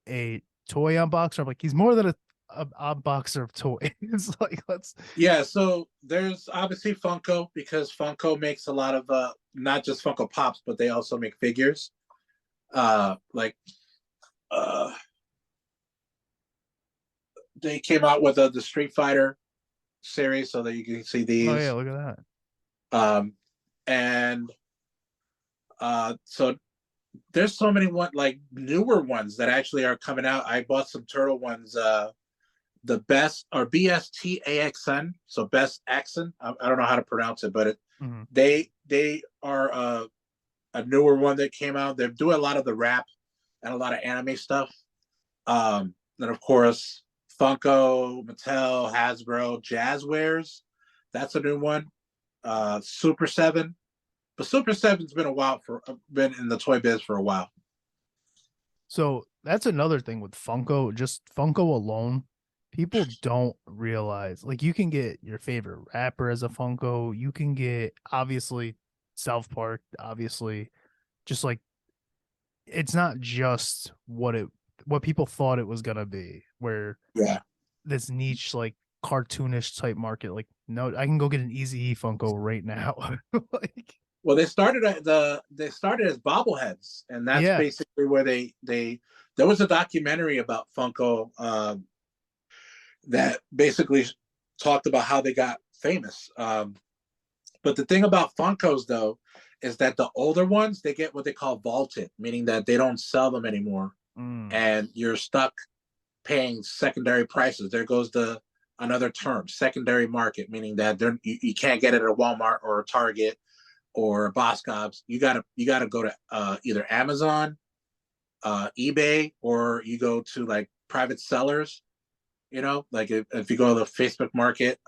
a toy unboxer. I'm like he's more than a boxer of toys. It's like let's Yeah, so there's obviously Funko because Funko makes a lot of not just Funko Pops, but they also make figures. Like uh they came out with the Street Fighter series so that you can see oh yeah these. look at that. Um and so there's so many like newer ones that actually are coming out. I bought some turtle ones, the best or BSTAXN, so best accent. I don't know how to pronounce it, but Mm-hmm. they are a newer one that came out. They're doing a lot of the rap and a lot of anime stuff. Then of course Funko, Mattel, Hasbro, Jazzwares. That's a new one. Super Seven, but Super Seven's been in the toy biz for a while. So that's another thing with Funko, just Funko alone. People don't realize like you can get your favorite rapper as a Funko. You can get obviously South Park, obviously, just like it's not just what people thought it was gonna be, where Yeah. this niche like cartoonish type market. Like, no, I can go get an Easy Funko right now. Like, Well, they started as bobbleheads, and that's yeah. basically where they there was a documentary about Funko that basically talked about how they got famous. But the thing about Funkos though is that the older ones they get what they call vaulted, meaning that they don't sell them anymore, Mm. and you're stuck paying secondary prices. There goes another term, secondary market, meaning that you can't get it at a Walmart or a Target or Boscov's. You gotta go to either Amazon, eBay, or you go to like private sellers. You know, like if you go to the Facebook Market,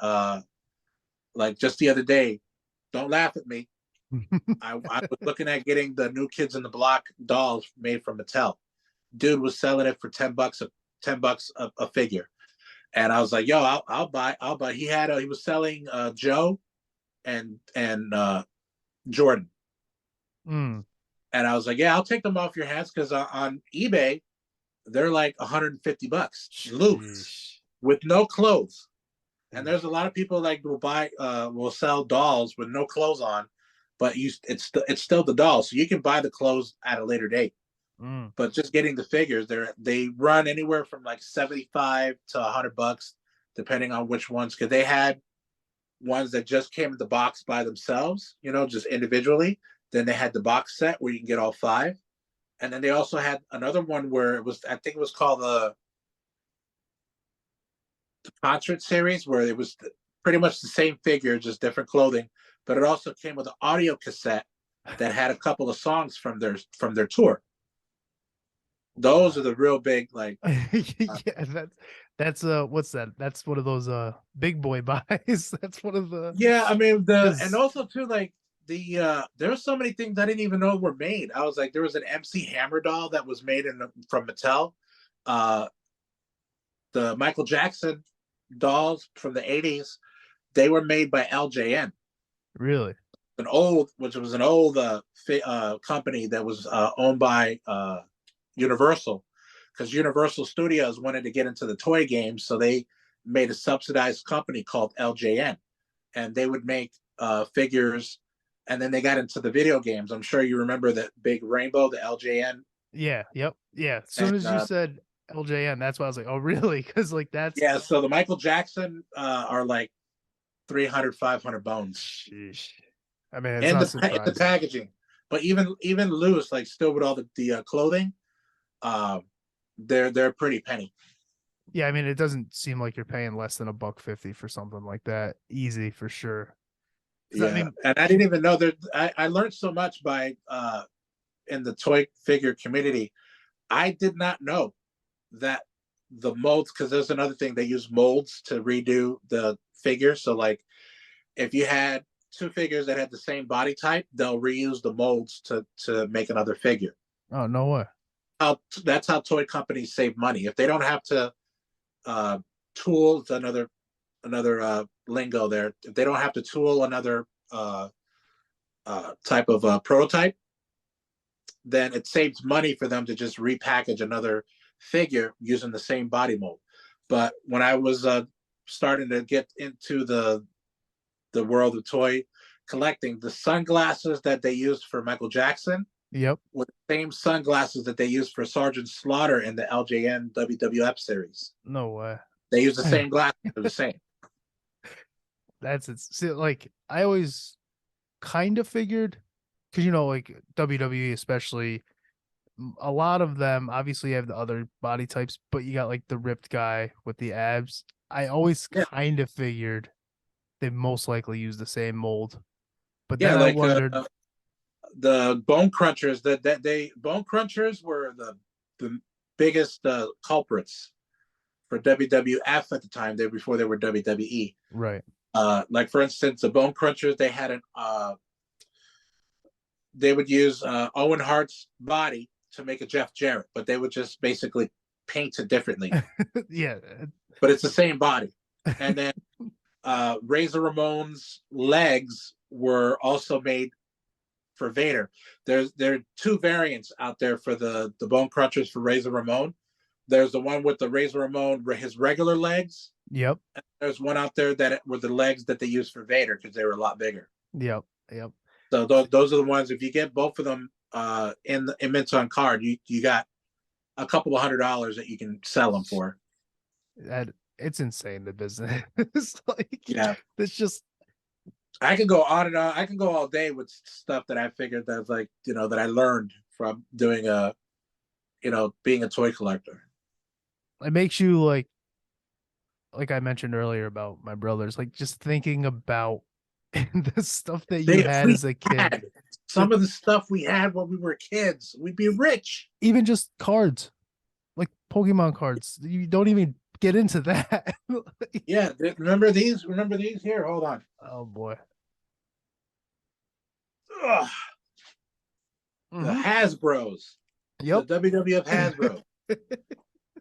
like just the other day, don't laugh at me. I was looking at getting the new Kids in the Block dolls made from Mattel. Dude was selling it for $10 a figure, and I was like, "Yo, I'll buy. I'll buy." He was selling Joe and Jordan, Mm. and I was like, "Yeah, I'll take them off your hands because on eBay they're like $150 loose Sheesh. with no clothes." And Sheesh. there's a lot of people like will sell dolls with no clothes on, but it's still the doll, so you can buy the clothes at a later date. Mm. But just getting the figures, they run anywhere from like 75 to $100, depending on which ones. Because they had ones that just came in the box by themselves, you know, just individually. Then they had the box set where you can get all five, and then they also had another one where I think it was called the concert series, where it was pretty much the same figure, just different clothing. But it also came with an audio cassette that had a couple of songs from their tour. Those are Wow. the real big like. Yeah, that's what's that? That's one of those big boy buys. That's one of the Yeah, I mean and because also too like there were so many things I didn't even know were made. I was like, there was an MC Hammer doll that was made from Mattel. Uh, the Michael Jackson dolls from the 80s, they were made by LJN, really, which was an old company that was owned by Universal, because Universal Studios wanted to get into the toy games, so they made a subsidized company called LJN, and they would make figures. And then they got into the video games. I'm sure you remember that big rainbow, the LJN. yeah, yep, yeah. As And soon as you said LJN, that's why I was like, oh, really? Because like that's yeah, so the Michael Jackson are like 300, 500 bones sheesh. I mean, it's in not the surprising. packaging. But even loose, like still with all the clothing, uh, they're pretty penny. Yeah, I mean, it doesn't seem like you're paying less than $1.50 for something like that. Easy for sure. Because I Yeah, mean, and I didn't even know that. I learned so much by in the toy figure community. I did not know that the molds, because there's another thing, they use molds to redo the figure. So like if you had two figures that had the same body type, they'll reuse the molds to make another figure. oh no way. That's how toy companies save money. If they don't have to uh, tool, another lingo there. If they don't have to tool another type of prototype, then it saves money for them to just repackage another figure using the same body mold. But when I was starting to get into the world of toy collecting, the sunglasses that they used for Michael Jackson Yep. were the same sunglasses that they used for Sergeant Slaughter in the LJN WWF series. No way. They use the same glasses. They're the same. That's it. See, like I always kind of figured because like WWE especially, a lot of them obviously have the other body types, but you got like the ripped guy with the abs. I always Yeah, kind of figured they most likely use the same mold, but yeah. then I Like wondered, the Bone Crunchers. That they Bone Crunchers were the biggest culprits for WWF at the time. They before they were WWE. right? Like for instance, the Bone Crunchers. They would use Owen Hart's body to make a Jeff Jarrett, but they would just basically paint it differently. Yeah, But it's the same body. And then Razor Ramon's legs were also made for Vader. There are two variants out there for the Bone Crunchers for Razor Ramon. There's the one with the Razor Ramon, his regular legs. yep, And there's one out there that were the legs that they used for Vader because they were a lot bigger. yep, yep. So those are the ones. If you get both of them in mints on card, you got a couple of $100 that you can sell them for. That it's insane the business. It's like Yeah, it's just I can go on and on. I can go all day with stuff that I figured that's like that I learned from doing being a toy collector. it makes you like I mentioned earlier about my brothers, like just thinking about the stuff that you If had we as a kid, had that some of the stuff we had when we were kids, we'd be rich. even just cards, like Pokemon cards, you don't even get into that. Yeah, remember these? Remember these? Here, hold on. Oh boy. Ugh, the Hmm. Hasbro's, the Yep. WWF Hasbro.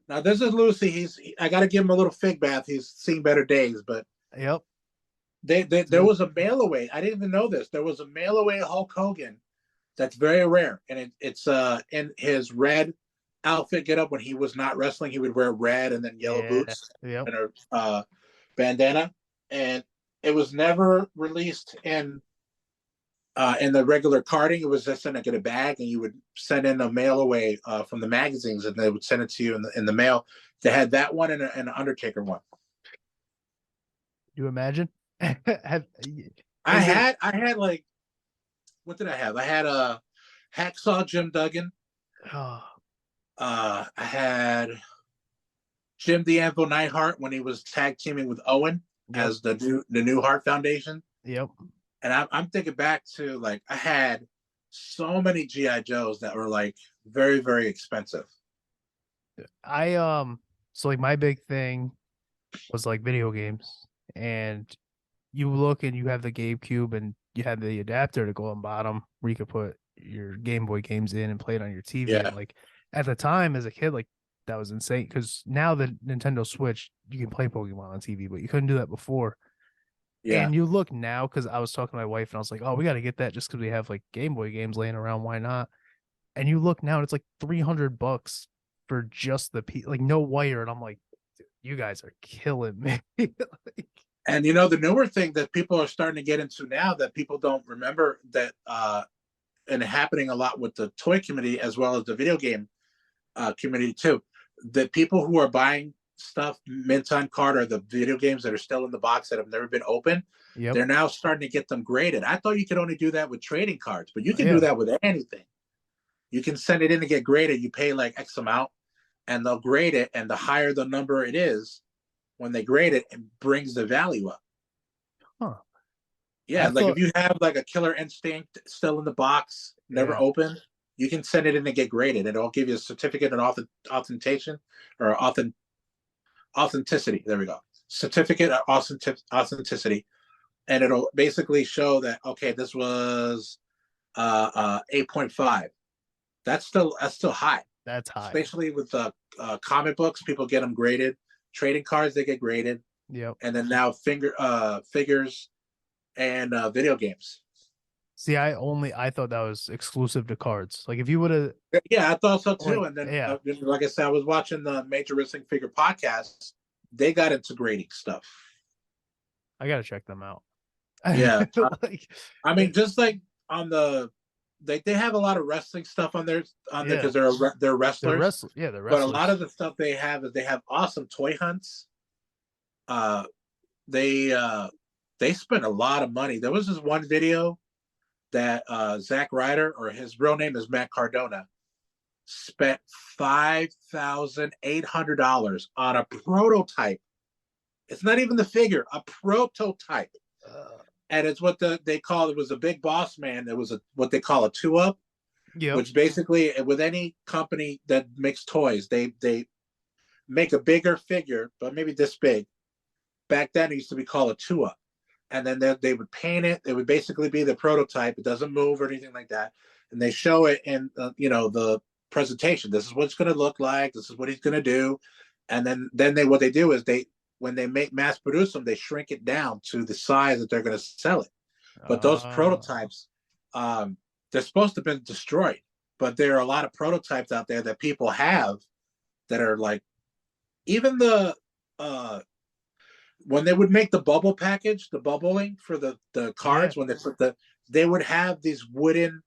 Now this is Lucy. I got to give him a little fig bath. He's seen better days, but Yep. there was a mail away. I didn't even know this. There was a mail away Hulk Hogan that's very rare, and it's in his red outfit get up when he was not wrestling. He would wear red and then yellow Yeah. boots Yep. and a bandana, and it was never released in the regular carding. It was just in a bag, and you would send in a mail away from the magazines, and they would send it to you in the mail. They had that one and an Undertaker one. You imagine? Have I is it had I had like what did I have? I had a Hacksaw Jim Duggan. oh, I had Jim the Anvil Neidhart when he was tag teaming with Owen yep. as the new Hart Foundation. Yep. And I'm thinking back to like I had so many GI Joes that were like very, very expensive. I so like my big thing was like video games, and you look and you have the GameCube and you have the adapter to go on bottom where you could put your Game Boy games in and play it on your TV. Yeah, And like at the time as a kid, like that was insane because now the Nintendo Switch, you can play Pokemon on TV, but you couldn't do that before. yeah. And you look now because I was talking to my wife and I was like, oh, we got to get that just because we have like Game Boy games laying around. Why not? And you look now, and it's like $300 for just the like no wire. And I'm like, you guys are killing me. Like, And you know, the newer thing that people are starting to get into now that people don't remember that, and happening a lot with the toy community as well as the video game community too. The people who are buying stuff mint on card or the video games that are still in the box that have never been opened, yep. they're now starting to get them graded. I thought you could only do that with trading cards, but you can do Yeah. that with anything. You can send it in to get graded. You pay like X amount, and they'll grade it. And the higher the number it is, when they grade it, it brings the value up. Huh. Yeah, I like if thought, you have like a Killer Instinct still in the box, never yeah. opened, you can send it in and get graded. It'll give you a certificate of authentication or authenticity. There we go. Certificate of authenticity, and it'll basically show that okay, this was 8.5. That's still high, That's high. especially with comic books. People get them graded. Trading cards they get graded, Yep. and then now figures and video games. See, I thought that was exclusive to cards. Like if you would have Yeah, I thought so too. like And then, yeah, like I said, I was watching the Major Wrestling Figure podcast. They got into grading stuff. I gotta check them out. Yeah, Like I mean, it, just like on the, they have a lot of wrestling stuff on there yeah, because they're wrestlers. yeah, they're But a lot of wrestlers. the stuff they have is they have awesome toy hunts. Uh, they spend a lot of money. There was this one video that Zack Ryder, or his real name is Matt Cardona, spent $5,800 on a prototype. It's not even the figure, a prototype. Uh, And it's what they call it was a big boss man. It was what they call a two up, yep. which basically with any company that makes toys, they make a bigger figure, but maybe this big. Back then, it used to be called a two up, and then they would paint it. It would basically be the prototype. It doesn't move or anything like that, and they show it in the presentation. This is what it's going to look like. This is what he's going to do, and then what they do is when they make mass produce them, they shrink it down to the size that they're going to sell it. But those Uh, prototypes, they're supposed to have been destroyed. But there are a lot of prototypes out there that people have that are like, even uh, when they would make the bubble package, the bubbling for the yeah. cards, when they would have these wooden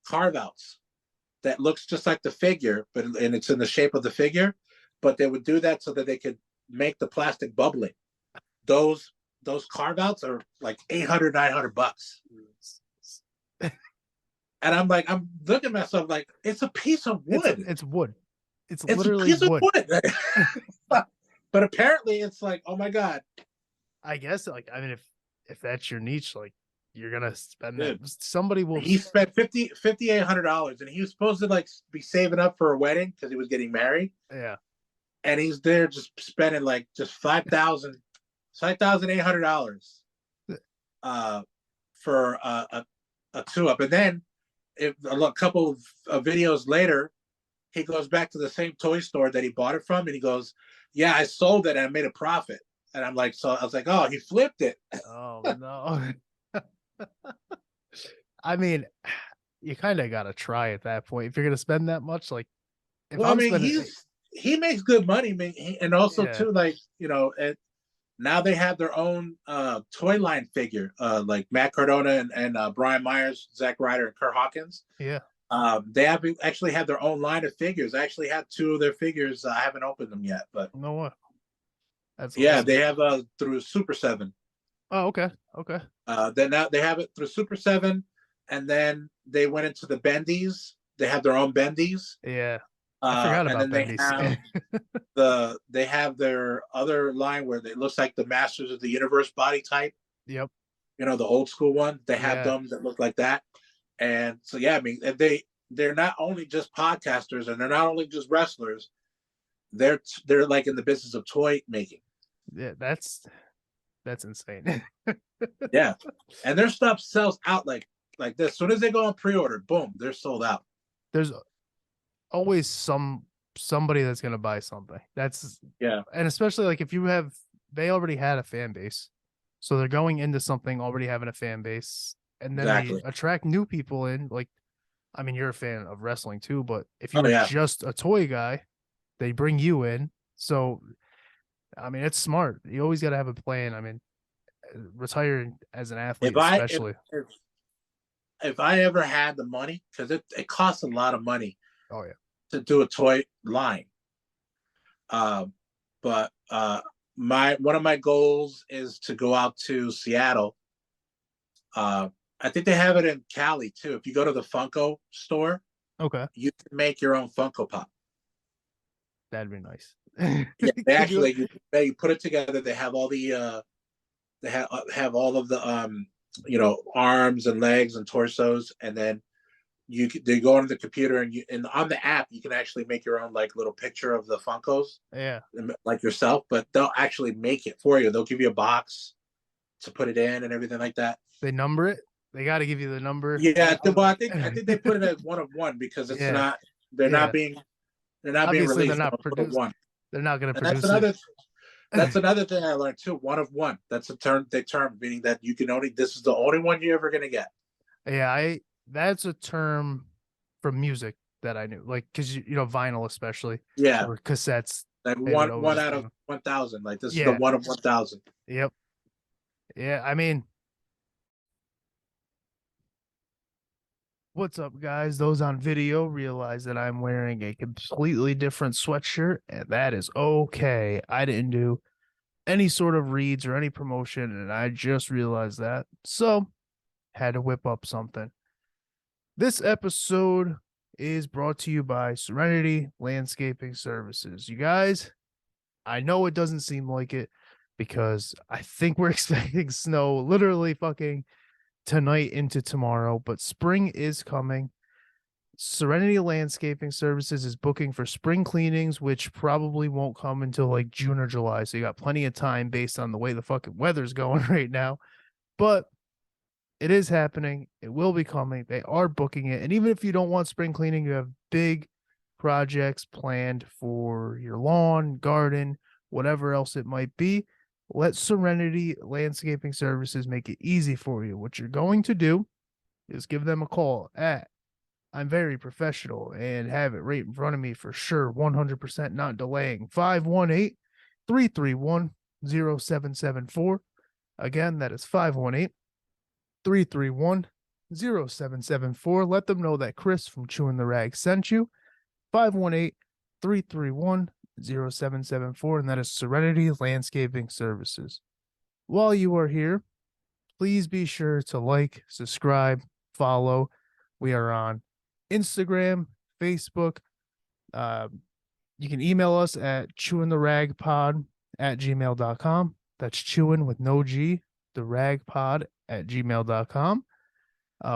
carve outs that looks just like the figure, and it's in the shape of the figure. But they would do that so that they could make the plastic bubbling. Those those carve outs are like 800, $900. And I'm looking at myself like it's a piece of wood. It's wood. It's It's a literally piece of wood. wood. But apparently it's like, oh my God, I guess like I mean if that's your niche, like you're gonna spend that. dude. Somebody will. He spent $5,800 and he was supposed to like be saving up for a wedding because he was getting married. Yeah. And he's there just spending like just $5,800 for a two up. And then a couple of videos later, he goes back to the same toy store that he bought it from, and he goes, "Yeah, I sold it and I made a profit." And I'm like, so I was like, "Oh, he flipped it." Oh no. I mean, you kind of gotta try at that point if you're gonna spend that much. Like, if Well, I I'm mean, spending, he makes good money. I mean, and also yeah, too, like now they have their own toy line figure, like Matt Cardona and Brian Myers, Zack Ryder, and Kurt Hawkins. yeah. They actually have their own line of figures. I actually have two of their figures. I haven't opened them yet, but No what? That's yeah, awesome. they have through Super Seven. Oh, okay, okay. Then now they have it through Super Seven, and then they went into the Bendies. They have their own Bendies, Yeah, I forgot and about then Bendy's. they have their other line where it looks like the Masters of the Universe body type. Yep. The old school one. They have Yeah. them that look like that, And so yeah, I mean, they're not only just podcasters and they're not only just wrestlers. They're like in the business of toy making. Yeah, that's insane. Yeah, and their stuff sells out like this. As soon as they go on pre-order, boom, they're sold out. There's always somebody that's gonna buy something. That's Yeah, and especially like if you have they already had a fan base. So they're going into something already having a fan base. And then they exactly. attract new people in. Like, I mean, you're a fan of wrestling too, but if you Oh were yeah, just a toy guy, they bring you in. So I mean, it's smart. You always got to have a plan. I mean, retiring as an if athlete, I especially. if I ever had the money, because it costs a lot of money Oh yeah. to do a toy line. But my one of my goals is to go out to Seattle. I think they have it in Cali too. If you go to the Funko store, Okay. you can make your own Funko Pop. That'd be nice. Yeah, they Could you? actually they put it together. They have all the they have all of the arms and legs and torsos, and then they go on the computer and on the app you can actually make your own like little picture of the Funkos Yeah. like yourself, but they'll actually make it for you. They'll give you a box to put it in and everything like that. They number it. They got to give you the number. Yeah, but I think they put it as one of one because it's Yeah. not they're Yeah. not being they're not being Obviously, they're released on not one of produced. one. They're not going to And that's produce it. another thing I learned too. One of one. That's a term meaning that you can only this is the only one you're ever gonna get. Yeah, that's a term from music that I knew, like because you know vinyl especially Yeah, or cassettes. like They would one always, out of 1,000. Like this is the yeah, one of 1,000. yep, yeah. I mean, what's up, guys? Those on video realize that I'm wearing a completely different sweatshirt, and that is okay. I didn't do any sort of reads or any promotion, and I just realized that, so had to whip up something. This episode is brought to you by Serenity Landscaping Services. You guys, I know it doesn't seem like it because I think we're expecting snow literally fucking tonight into tomorrow, but spring is coming. Serenity Landscaping Services is booking for spring cleanings, which probably won't come until like June or July. So you got plenty of time based on the way the fucking weather's going right now. But it is happening. It will be coming. They are booking it. And even if you don't want spring cleaning, you have big projects planned for your lawn, garden, whatever else it might be. Let Serenity Landscaping Services make it easy for you. What you're going to do is give them a call at I'm very professional and have it right in front of me for sure, 100% not delaying. 518 331 0774. Again, that is 518 331 0774. Let them know that Chris from Chewin The Rag sent you. 518 331 0774. And that is Serenity Landscaping Services. While you are here, please be sure to like, subscribe, follow. We are on Instagram, Facebook. You can email us at ChewinTheRagPod at gmail.com. That's chewing with no G, the ragpod at gmail.com.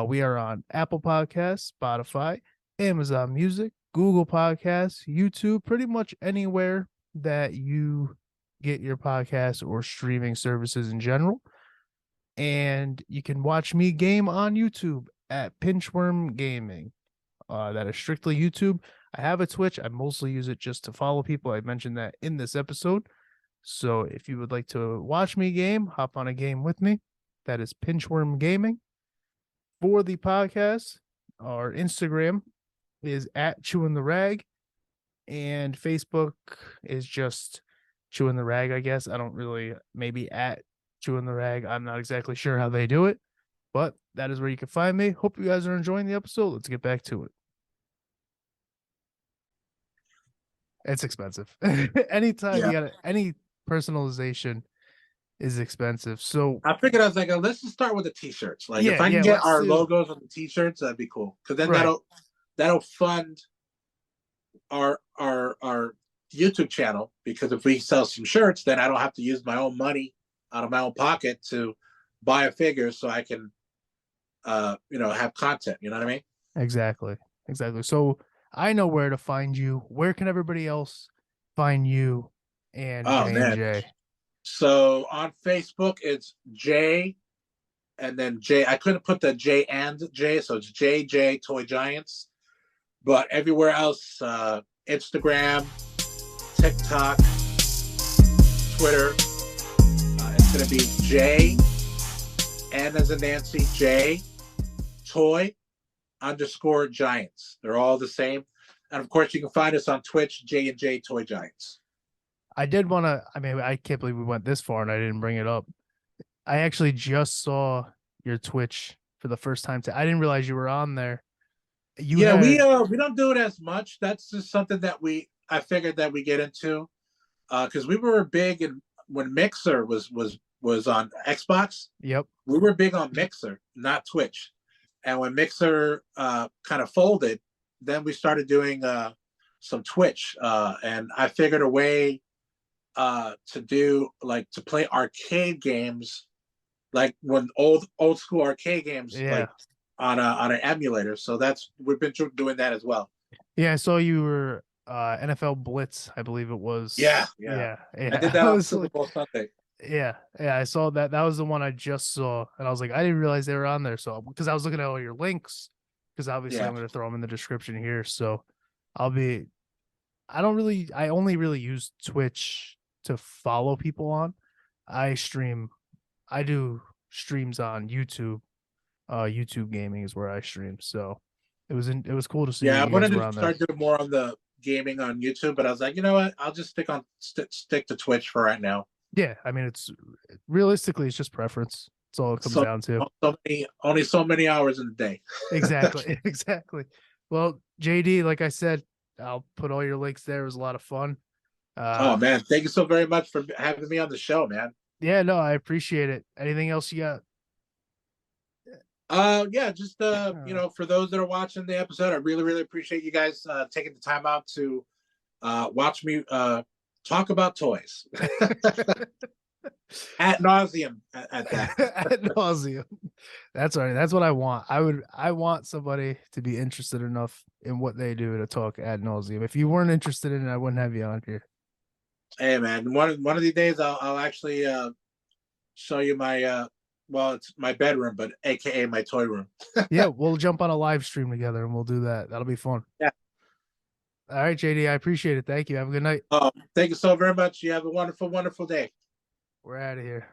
We are on Apple Podcasts, Spotify, Amazon Music, Google Podcasts, YouTube, pretty much anywhere that you get your podcasts or streaming services in general. And you can watch me game on YouTube at Pinchworm Gaming. That is strictly YouTube. I have a Twitch. I mostly use it just to follow people. I mentioned that in this episode. So if you would like to watch me game, hop on a game with me. That is Pinchworm Gaming. For the podcast, our Instagram is at Chewin The Rag, and Facebook is just Chewin The Rag, I guess. I don't really, maybe at Chewin The Rag. I'm not exactly sure how they do it, but that is where you can find me. Hope you guys are enjoying the episode. Let's get back to it. It's expensive. Anytime Yeah, you got any personalization is expensive. So I figured I was like, let's just start with the t-shirts. Like if yeah, I can yeah, get let's our do logos on the t-shirts, that'd be cool. Because then right. that'll fund our YouTube channel. Because if we sell some shirts, then I don't have to use my own money out of my own pocket to buy a figure, so I can have content. You know what I mean? Exactly. Exactly. So I know where to find you. Where can everybody else find you and Oh J and man. J? So on Facebook, it's J and then J. I couldn't put the J and J, so it's JJ Toy Giants. But everywhere else, Instagram, TikTok, Twitter, it's gonna be J N as in Nancy J Toy underscore Giants. They're all the same. And of course, you can find us on Twitch, J&J Toy Giants. I did want to, I mean, I can't believe we went this far and I didn't bring it up. I actually just saw your Twitch for the first time. I didn't realize you were on there. You Yeah, had, we don't do it as much. That's just something that I figured that we get into because we were big and when Mixer was on Xbox, yep. we were big on Mixer, not Twitch. And when Mixer kind of folded, then we started doing some Twitch, and I figured a way to do like to play arcade games, like when old school arcade games, Yeah. like on an emulator. So we've been doing that as well. Yeah. I saw you were NFL Blitz, I believe it Yeah, was. yeah. Yeah. I did Yeah. that I on was Super like, Bowl Sunday. yeah. Yeah. I saw that. That was the one I just saw. And I was like, I didn't realize they were on there. So, because I was looking at all your links, because obviously Yeah, I'm going to throw them in the description here. So I'll be, I only really use Twitch to follow people on. I stream, I do streams on YouTube. YouTube gaming is where I stream. So it was cool to see that yeah. I you guys wanted were to on there. start doing more on the gaming on YouTube, but I was like, you know what? I'll just stick to Twitch for right now. Yeah, I mean it's realistically it's just preference. That's all it comes So down to. only so many hours in the day. Exactly. Exactly. Well, JD, like I said, I'll put all your links there. It was a lot of fun. Oh Uh man, thank you so very much for having me on the show, man. yeah, no, I appreciate it. Anything else you got? Yeah, just for those that are watching the episode, I really, really appreciate you guys taking the time out to watch me talk about toys at nauseum at that. Ad nauseum. That's right. That's what I want. I want somebody to be interested enough in what they do to talk ad nauseum. If you weren't interested in it, I wouldn't have you on here. Hey man, one of these days I'll actually show you my well, it's my bedroom, but AKA my toy room. Yeah, we'll jump on a live stream together and we'll do that. That'll be fun. Yeah. All right, JD, I appreciate it. Thank you. Have a good night. Thank you so very much. You have a wonderful, wonderful day. We're out of here.